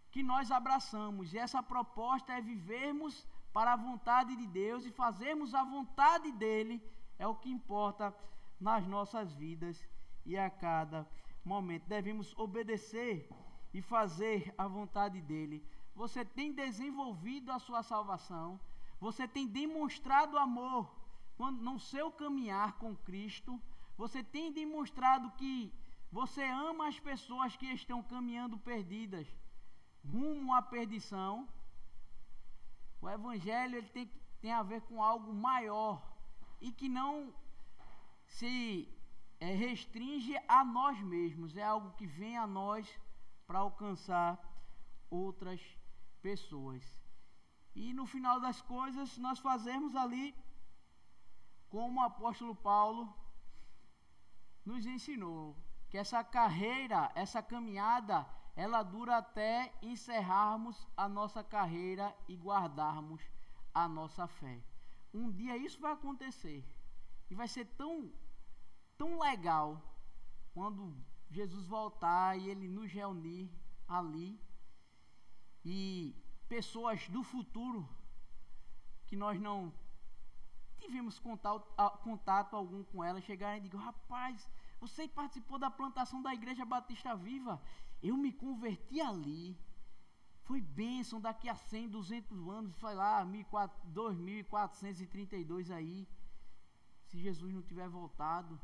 que nós abraçamos, e essa proposta é vivermos para a vontade de Deus e fazermos a vontade dele, é o que importa nas nossas vidas e a cada momento. Devemos obedecer e fazer a vontade dele. Você tem desenvolvido a sua salvação, você tem demonstrado amor no seu caminhar com Cristo, você tem demonstrado que você ama as pessoas que estão caminhando perdidas rumo à perdição. O evangelho ele tem a ver com algo maior e que não se restringe a nós mesmos, é algo que vem a nós para alcançar outras pessoas. E no final das coisas, nós fazemos ali como o apóstolo Paulo nos ensinou, que essa carreira, essa caminhada, ela dura até encerrarmos a nossa carreira e guardarmos a nossa fé. Um dia isso vai acontecer. E vai ser tão legal quando Jesus voltar e Ele nos reunir ali. E pessoas do futuro que nós não tivemos contato algum com elas, chegarem e digam: rapaz, você participou da plantação da Igreja Batista Viva, eu me converti ali, foi bênção, daqui a 100, 200 anos, foi lá, 2432 aí, se Jesus não tiver voltado.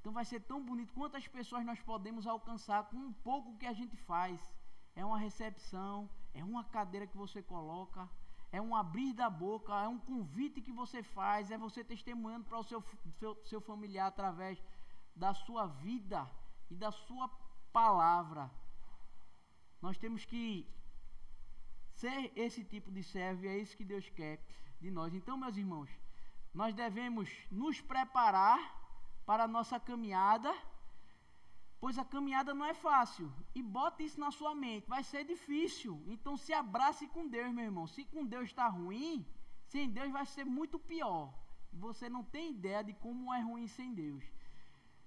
Então vai ser tão bonito. Quantas pessoas nós podemos alcançar com um pouco que a gente faz? É uma recepção, é uma cadeira que você coloca, é um abrir da boca, é um convite que você faz, é você testemunhando para o seu familiar através da sua vida e da sua palavra. Nós temos que ser esse tipo de servo, e é isso que Deus quer de nós. Então, meus irmãos, nós devemos nos preparar para a nossa caminhada, pois a caminhada não é fácil. E bote isso na sua mente, vai ser difícil. Então se abrace com Deus, meu irmão. Se com Deus está ruim, sem Deus vai ser muito pior. Você não tem ideia de como é ruim sem Deus.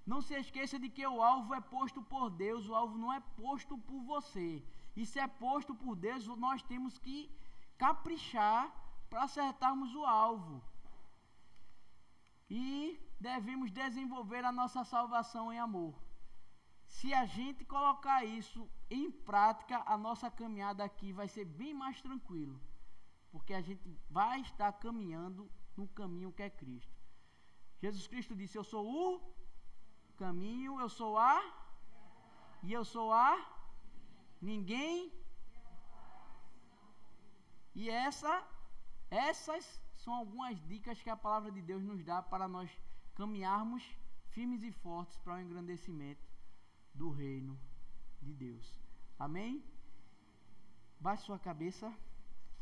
Não se esqueça de que o alvo é posto por Deus, o alvo não é posto por você. E se é posto por Deus, nós temos que caprichar para acertarmos o alvo. E devemos desenvolver a nossa salvação em amor. Se a gente colocar isso em prática, a nossa caminhada aqui vai ser bem mais tranquilo, porque a gente vai estar caminhando no caminho que é Cristo. Jesus Cristo disse: eu sou o caminho, eu sou a, e eu sou a, ninguém. E essas são algumas dicas que a palavra de Deus nos dá para nós caminharmos firmes e fortes para o engrandecimento do reino de Deus. Amém? Baixe sua cabeça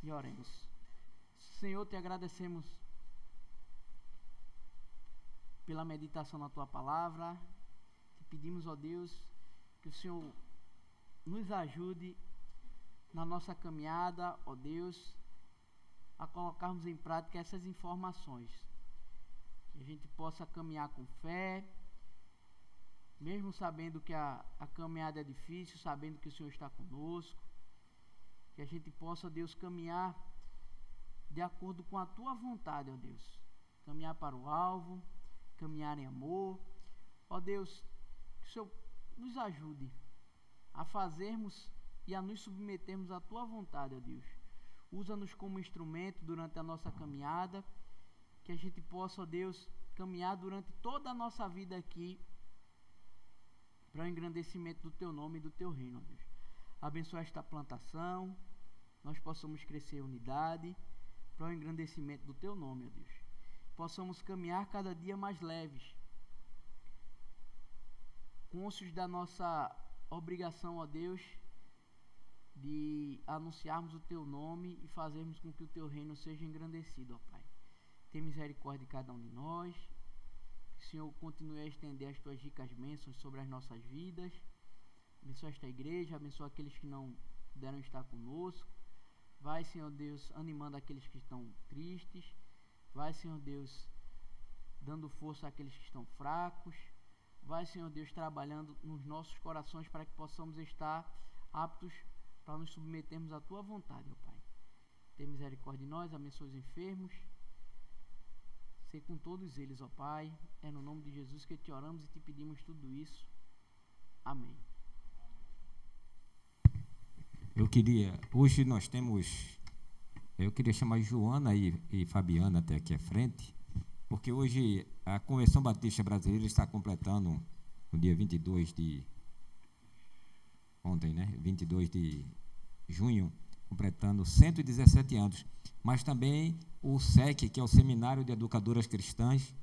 e oremos. Senhor, te agradecemos pela meditação na tua palavra. Te pedimos, ó Deus, que o Senhor nos ajude na nossa caminhada, ó Deus, a colocarmos em prática essas informações, que a gente possa caminhar com fé, mesmo sabendo que a caminhada é difícil, sabendo que o Senhor está conosco, que a gente possa, Deus, caminhar de acordo com a tua vontade, ó Deus, caminhar para o alvo, caminhar em amor, ó Deus, que o Senhor nos ajude a fazermos e a nos submetermos à tua vontade, ó Deus. Usa-nos como instrumento durante a nossa caminhada, que a gente possa, ó Deus, caminhar durante toda a nossa vida aqui, para o engrandecimento do teu nome e do teu reino, ó Deus. Abençoa esta plantação, nós possamos crescer em unidade, para o engrandecimento do teu nome, ó Deus. Possamos caminhar cada dia mais leves, cônscios da nossa obrigação, ó Deus, de anunciarmos o teu nome e fazermos com que o teu reino seja engrandecido, ó Pai. Tem misericórdia de cada um de nós. Que o Senhor continue a estender as tuas ricas bênçãos sobre as nossas vidas. Abençoa esta igreja, abençoa aqueles que não puderam estar conosco. Vai, Senhor Deus, animando aqueles que estão tristes. Vai, Senhor Deus, dando força àqueles que estão fracos. Vai, Senhor Deus, trabalhando nos nossos corações para que possamos estar aptos para nos submetermos à tua vontade, ó Pai. Tem misericórdia de nós, abençoa os enfermos. Sei com todos eles, ó Pai. É no nome de Jesus que te oramos e te pedimos tudo isso. Amém. Hoje nós temos, eu queria chamar Joana e Fabiana até aqui à frente, porque hoje a Convenção Batista Brasileira está completando, no dia 22 de junho, completando 117 anos, mas também o SEC, que é o Seminário de Educadoras Cristãs,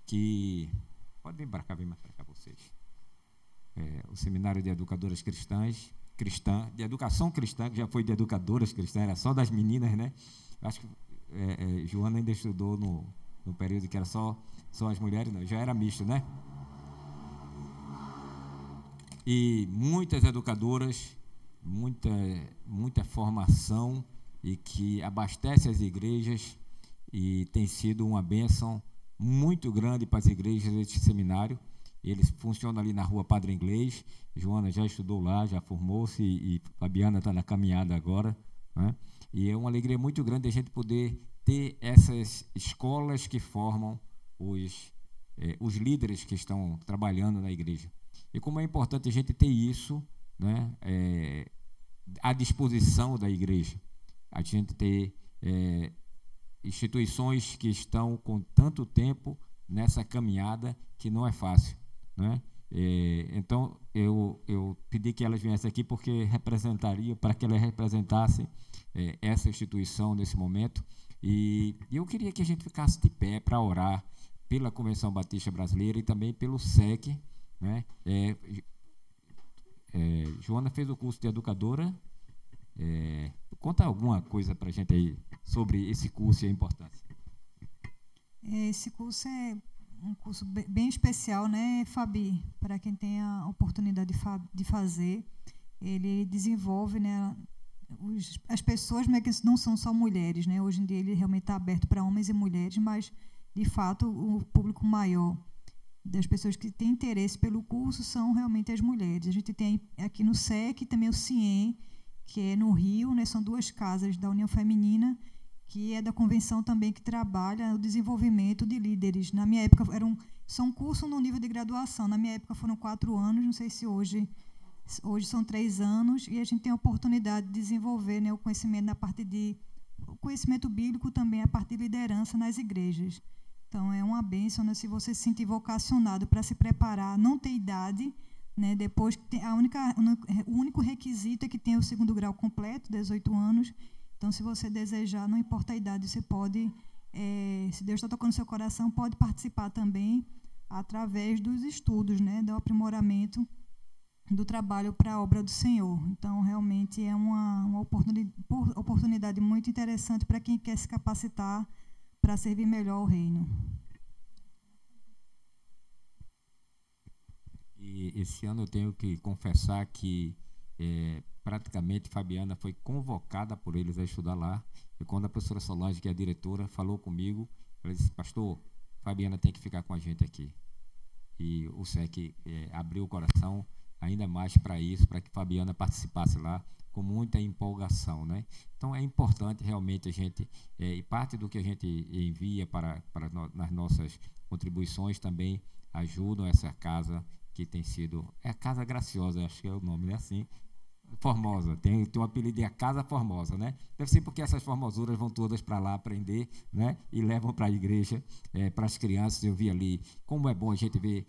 que, pode vir para cá, vem mais para cá vocês, o Seminário de Educadoras Cristãs, cristã, de educação cristã, que já foi de educadoras cristãs, era só das meninas, né? Acho que Joana ainda estudou no período que era só as mulheres, não, já era misto, né? E muitas educadoras, muita formação, e que abastece as igrejas, e tem sido uma bênção muito grande para as igrejas este seminário. Eles funcionam ali na rua Padre Inglês. Joana já estudou lá, já formou-se, e Fabiana está na caminhada agora, né? E é uma alegria muito grande a gente poder ter essas escolas que formam os líderes que estão trabalhando na igreja. E como é importante a gente ter isso, né, à disposição da igreja. A gente ter instituições que estão com tanto tempo nessa caminhada, que não é fácil, né? Então, eu pedi que elas viessem aqui porque representaria, para que elas representassem essa instituição nesse momento. E eu queria que a gente ficasse de pé para orar pela Convenção Batista Brasileira e também pelo SEC, né? Joana fez o curso de educadora. Conta alguma coisa para a gente aí sobre esse curso e a importância. Esse curso é um curso bem especial, né, Fabi? Para quem tem a oportunidade de fazer, ele desenvolve, né, as pessoas, né, que não são só mulheres, né? Hoje em dia ele realmente está aberto para homens e mulheres, mas, de fato, o público maior das pessoas que têm interesse pelo curso são realmente as mulheres. A gente tem aqui no SEC também o CIEM, que é no Rio, né? São 2 casas da União Feminina, que é da convenção também que trabalha o desenvolvimento de líderes. Na minha época, são cursos no nível de graduação. Na minha época foram 4 anos, não sei se hoje são 3 anos, e a gente tem a oportunidade de desenvolver, né, o conhecimento na parte o conhecimento bíblico também, a parte de liderança nas igrejas. Então, é uma bênção, né, se você se sentir vocacionado para se preparar, não ter idade, né, depois que o único requisito é que tenha o 2º grau completo, 18 anos. Então, se você desejar, não importa a idade, você pode, se Deus está tocando no seu coração, pode participar também através dos estudos, né, do aprimoramento do trabalho para a obra do Senhor. Então, realmente é uma oportunidade muito interessante para quem quer se capacitar para servir melhor o reino. E esse ano eu tenho que confessar que praticamente Fabiana foi convocada por eles a estudar lá. E quando a professora Solange, que é a diretora, falou comigo, ela disse: pastor, Fabiana tem que ficar com a gente aqui. E o SEC abriu o coração ainda mais para isso, para que Fabiana participasse lá com muita empolgação, né? Então é importante realmente a gente, e parte do que a gente envia nas nossas contribuições também ajudam essa casa, que tem sido, a Casa Graciosa, acho que é o nome, né? Assim, Formosa, tem um apelido de a Casa Formosa, né? Deve ser porque essas formosuras vão todas para lá aprender, né? E levam para a igreja, para as crianças. Eu vi ali como é bom a gente ver,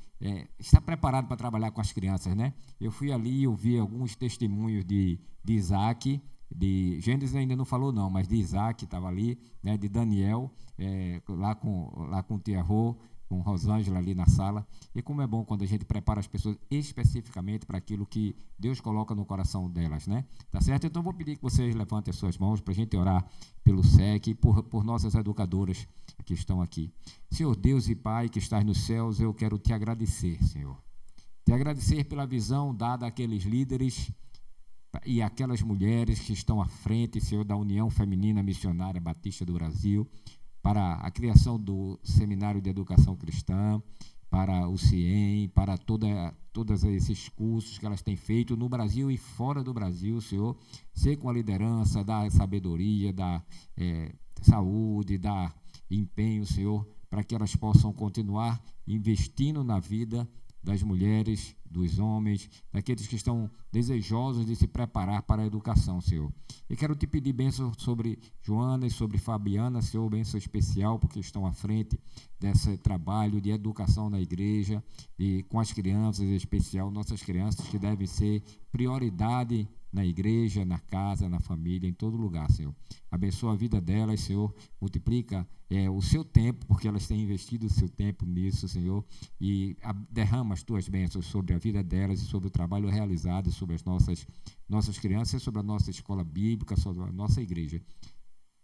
estar preparado para trabalhar com as crianças, né? Eu fui ali e eu vi alguns testemunhos de Isaac, de Gênesis ainda não falou não, mas de Isaac estava ali, né? De Daniel, lá com o Tia Rô, com Rosângela ali na sala. E como é bom quando a gente prepara as pessoas especificamente para aquilo que Deus coloca no coração delas, né? Tá certo? Então vou pedir que vocês levantem as suas mãos para a gente orar pelo SEC e por nossas educadoras que estão aqui. Senhor Deus e Pai que estás nos céus, eu quero te agradecer, Senhor. Te agradecer pela visão dada àqueles líderes e aquelas mulheres que estão à frente, Senhor, da União Feminina Missionária Batista do Brasil, para a criação do Seminário de Educação Cristã, para o CIEM, para todos esses cursos que elas têm feito no Brasil e fora do Brasil, Senhor. Ser com a liderança, dar sabedoria, dar saúde, dar empenho, Senhor, para que elas possam continuar investindo na vida das mulheres, dos homens, daqueles que estão desejosos de se preparar para a educação, Senhor. E quero te pedir bênção sobre Joana e sobre Fabiana, Senhor, bênção especial, porque estão à frente desse trabalho de educação na igreja e com as crianças, em especial nossas crianças, que devem ser prioridade na igreja, na casa, na família, em todo lugar, Senhor. Abençoa a vida delas, Senhor. Multiplica o seu tempo, porque elas têm investido o seu tempo nisso, Senhor. E derrama as tuas bênçãos sobre a vida delas e sobre o trabalho realizado, sobre as nossas crianças, sobre a nossa escola bíblica, sobre a nossa igreja.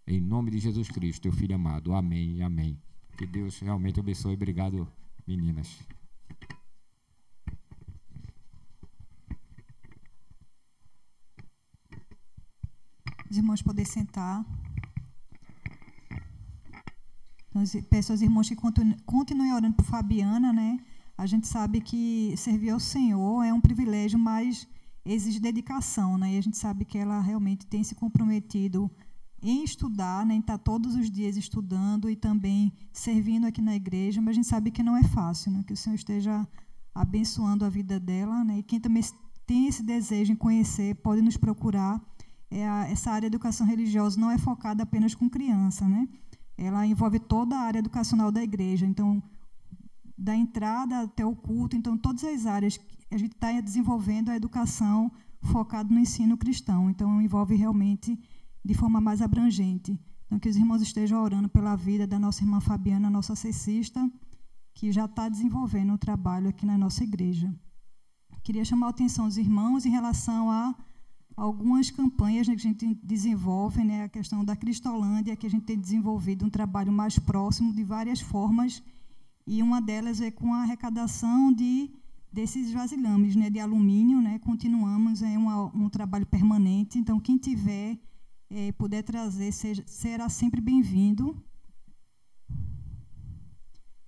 Em nome de Jesus Cristo, teu Filho amado. Amém e amém. Que Deus realmente abençoe. Obrigado, meninas. Os irmãos podem sentar. Então, peço aos irmãos que continuem orando por Fabiana, né? A gente sabe que servir ao Senhor é um privilégio, mas exige dedicação, né? E a gente sabe que ela realmente tem se comprometido em estudar, né? Em estar todos os dias estudando e também servindo aqui na igreja, mas a gente sabe que não é fácil, né? Que o Senhor esteja abençoando a vida dela, né? E quem também tem esse desejo em conhecer, pode nos procurar. Essa área de educação religiosa não é focada apenas com criança, né? Ela envolve toda a área educacional da igreja, então, da entrada até o culto, então, todas as áreas que a gente está desenvolvendo a educação focada no ensino cristão, então, envolve realmente de forma mais abrangente. Então, que os irmãos estejam orando pela vida da nossa irmã Fabiana, nossa cessista, que já está desenvolvendo o trabalho aqui na nossa igreja. Queria chamar a atenção dos irmãos em relação a algumas campanhas, né, que a gente desenvolve, né, a questão da Cristolândia, que a gente tem desenvolvido um trabalho mais próximo de várias formas, e uma delas é com a arrecadação desses vasilhames, né, de alumínio, né, continuamos um trabalho permanente, então quem tiver, puder trazer, será sempre bem-vindo.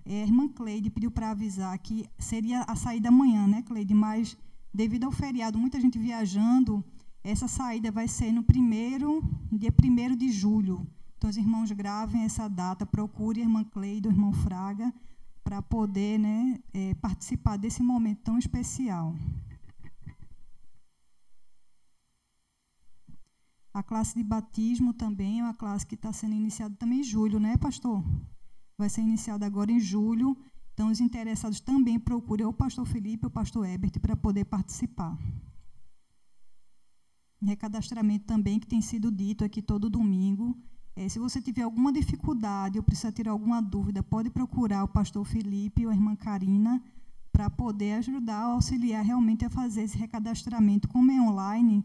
A irmã Cleide pediu para avisar que seria a saída amanhã, né, Cleide, mas devido ao feriado, muita gente viajando, essa saída vai ser no dia 1º de julho. Então, os irmãos gravem essa data, procure a irmã Cleide, o irmão Fraga, para poder, né, participar desse momento tão especial. A classe de batismo também é uma classe que está sendo iniciada também em julho, né, pastor? Vai ser iniciada agora em julho. Então, os interessados também procurem o pastor Felipe ou o pastor Herbert para poder participar. Recadastramento também, que tem sido dito aqui todo domingo. Se você tiver alguma dificuldade ou precisa tirar alguma dúvida, pode procurar o pastor Felipe ou a irmã Karina para poder ajudar, auxiliar realmente a fazer esse recadastramento. Como é online,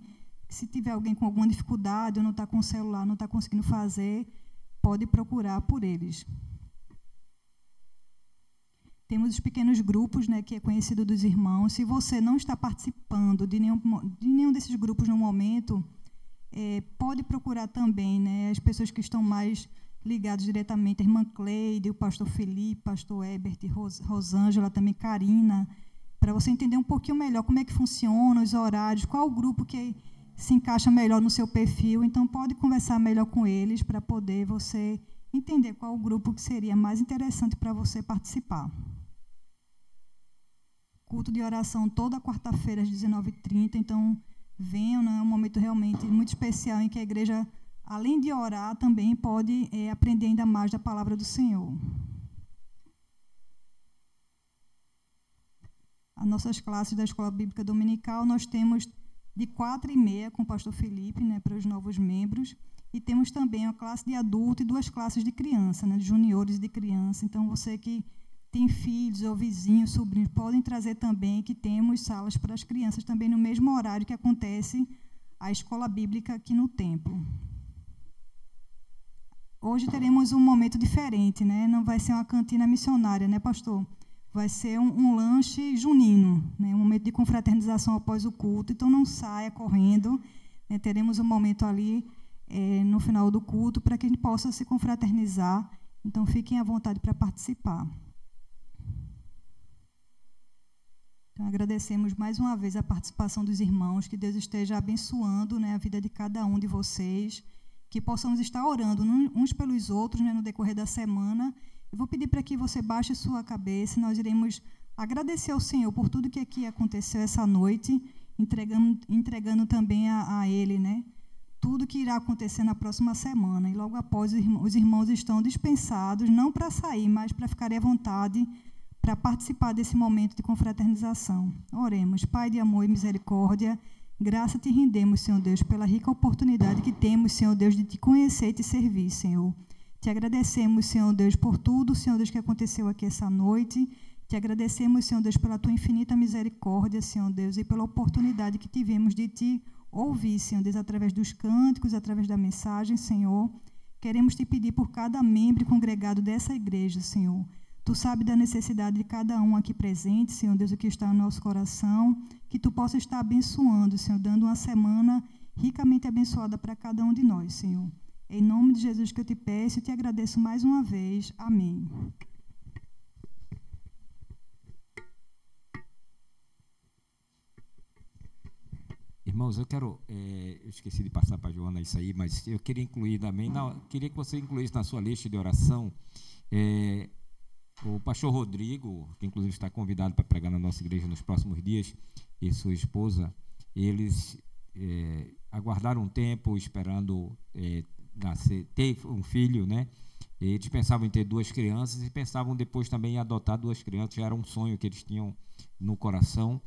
se tiver alguém com alguma dificuldade ou não está com o celular, não está conseguindo fazer, pode procurar por eles. Temos os pequenos grupos, né, que é conhecido dos irmãos. Se você não está participando de nenhum desses grupos no momento, pode procurar também, né, as pessoas que estão mais ligadas diretamente, a irmã Cleide, o pastor Felipe, pastor Herbert, Rosângela, também Karina, para você entender um pouquinho melhor como é que funciona, os horários, qual o grupo que se encaixa melhor no seu perfil. Então, pode conversar melhor com eles para poder você entender qual o grupo que seria mais interessante para você participar. Culto de oração toda quarta-feira às 19h30, então venham, né, é um momento realmente muito especial em que a igreja, além de orar, também pode aprender ainda mais da palavra do Senhor. As nossas classes da Escola Bíblica Dominical, nós temos de 4h30 com o pastor Felipe, né, para os novos membros, e temos também uma classe de adulto e 2 classes de criança, né, de juniores e de criança. Então, você que tem filhos ou vizinhos, sobrinhos, podem trazer também, que temos salas para as crianças também no mesmo horário que acontece a escola bíblica aqui no templo. Hoje teremos um momento diferente, né? Não vai ser uma cantina missionária, né, pastor? Vai ser um lanche junino, né? Um momento de confraternização após o culto. Então, não saia correndo, né? Teremos um momento ali no final do culto para que a gente possa se confraternizar. Então, fiquem à vontade para participar. Então, agradecemos mais uma vez a participação dos irmãos, que Deus esteja abençoando, né, a vida de cada um de vocês, que possamos estar orando uns pelos outros, né, no decorrer da semana. Eu vou pedir para que você baixe sua cabeça, nós iremos agradecer ao Senhor por tudo que aqui aconteceu essa noite, entregando também a Ele, né, tudo que irá acontecer na próxima semana. E logo após, os irmãos estão dispensados, não para sair, mas para ficarem à vontade, para participar desse momento de confraternização. Oremos. Pai de amor e misericórdia, Graça te rendemos, Senhor Deus, pela rica oportunidade que temos, Senhor Deus, de te conhecer e te servir, Senhor. Te agradecemos, Senhor Deus, por tudo, Senhor Deus, que aconteceu aqui essa noite. Te agradecemos, Senhor Deus, pela tua infinita misericórdia, Senhor Deus, e pela oportunidade que tivemos de te ouvir, Senhor Deus, através dos cânticos, através da mensagem, Senhor. Queremos te pedir por cada membro congregado dessa igreja, Senhor. Tu sabes da necessidade de cada um aqui presente, Senhor Deus, o que está no nosso coração, que tu possa estar abençoando, Senhor, dando uma semana ricamente abençoada para cada um de nós, Senhor. Em nome de Jesus que eu te peço e te agradeço mais uma vez. Amém. Irmãos, eu esqueci de passar para a Joana isso aí, mas eu queria incluir também, queria que você incluísse na sua lista de oração o pastor Rodrigo, que inclusive está convidado para pregar na nossa igreja nos próximos dias, e sua esposa. Eles aguardaram um tempo esperando ter um filho, né? Eles pensavam em ter 2 crianças e pensavam depois também em adotar 2 crianças, já era um sonho que eles tinham no coração,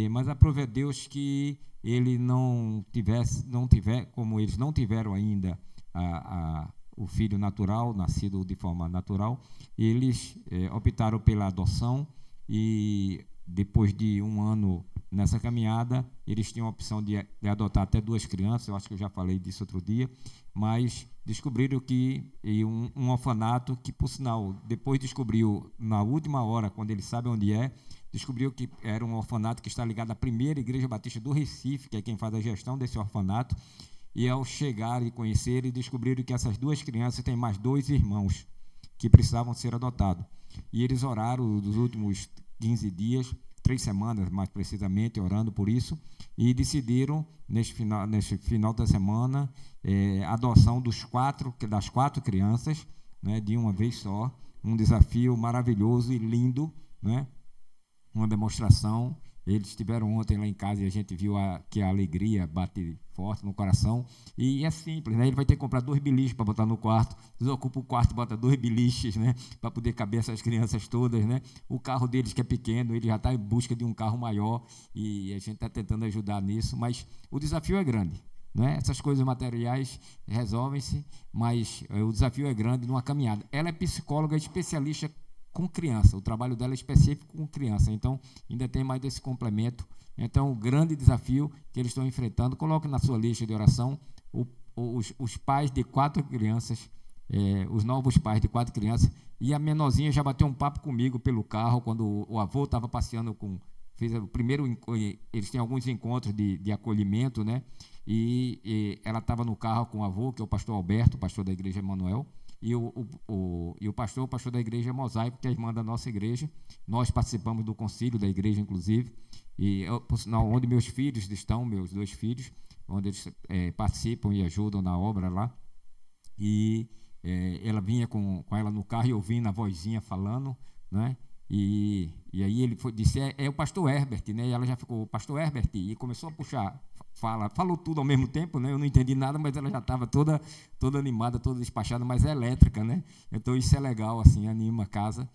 mas aprove a Deus que ele como eles não tiveram ainda o filho natural, nascido de forma natural, eles optaram pela adoção, e depois de um ano nessa caminhada, eles tinham a opção de adotar até 2 crianças, eu acho que eu já falei disso outro dia, mas descobriram que um orfanato, que por sinal, depois descobriu na última hora, quando eles sabem onde descobriu que era um orfanato que está ligado à primeira Igreja Batista do Recife, que é quem faz a gestão desse orfanato, e ao chegar e conhecer, e descobriram que essas 2 crianças têm mais 2 irmãos que precisavam ser adotados. E eles oraram nos últimos 15 dias, 3 semanas mais precisamente, orando por isso, e decidiram, neste final da semana, a adoção das 4 crianças, né, de uma vez só, um desafio maravilhoso e lindo, né, uma demonstração. Eles estiveram ontem lá em casa e a gente viu que a alegria bate forte no coração. E é simples, né? Ele vai ter que comprar 2 biliches para botar no quarto, desocupa o quarto, bota 2 biliches, né? Para poder caber essas crianças todas, né? O carro deles, que é pequeno, ele já está em busca de um carro maior, e a gente está tentando ajudar nisso, mas o desafio é grande, né? Essas coisas materiais resolvem-se, mas o desafio é grande numa caminhada. Ela é psicóloga especialista com criança, o trabalho dela é específico com criança, então ainda tem mais desse complemento. Então, o grande desafio que eles estão enfrentando, coloque na sua lista de oração os pais de 4 crianças, os novos pais de 4 crianças, e a menorzinha já bateu um papo comigo pelo carro, quando o avô estava passeando fez o primeiro, eles têm alguns encontros de acolhimento, né? E ela estava no carro com o avô, que é o pastor Alberto, pastor da igreja Emanuel, e o pastor da igreja Mosaico, que é a irmã da nossa igreja. Nós participamos do concílio da igreja, inclusive, e por sinal, onde meus filhos estão, meus 2 filhos, onde eles participam e ajudam na obra lá. E ela vinha com ela no carro e ouvindo a vozinha falando, né? E aí ele disse, é o pastor Herbert, né? E ela já ficou, pastor Herbert, e começou a puxar, falou tudo ao mesmo tempo, né? Eu não entendi nada, mas ela já estava toda animada, toda despachada, mas é elétrica, né? Então isso é legal, assim, anima a casa,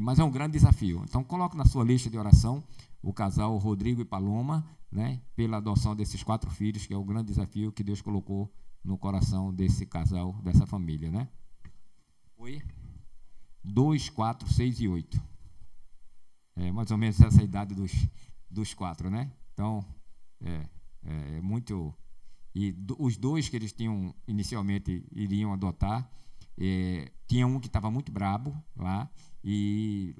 mas é um grande desafio. Então coloque na sua lista de oração o casal Rodrigo e Paloma, né? Pela adoção desses 4 filhos, que é o grande desafio que Deus colocou no coração desse casal, dessa família, né? Oi? 2, 4, 6 e 8. Mais ou menos essa idade dos 4, né? Então, muito... E os 2 que eles tinham, inicialmente, iriam adotar, tinha um que estava muito brabo lá, e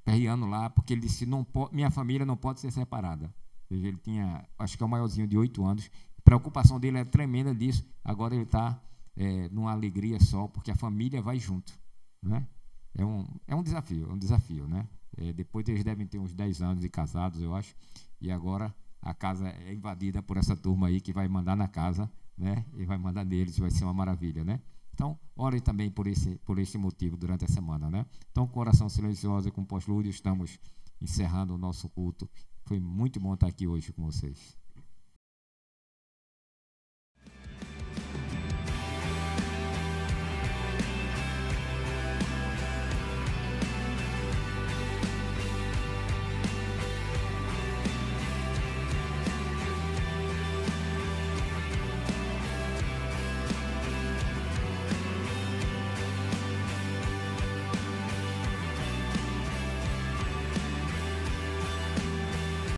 perreando lá, porque ele disse, minha família não pode ser separada. Ou seja, ele tinha, acho que é o maiorzinho de 8 anos, a preocupação dele é tremenda disso, agora ele está numa alegria só, porque a família vai junto, né? É um desafio, né? Depois eles devem ter uns 10 anos de casados, eu acho, e agora a casa é invadida por essa turma aí que vai mandar na casa, né? E vai mandar neles, vai ser uma maravilha, né? Então, orem também por esse motivo durante a semana, né? Então, com oração silenciosa e com pós-lúdio, estamos encerrando o nosso culto. Foi muito bom estar aqui hoje com vocês.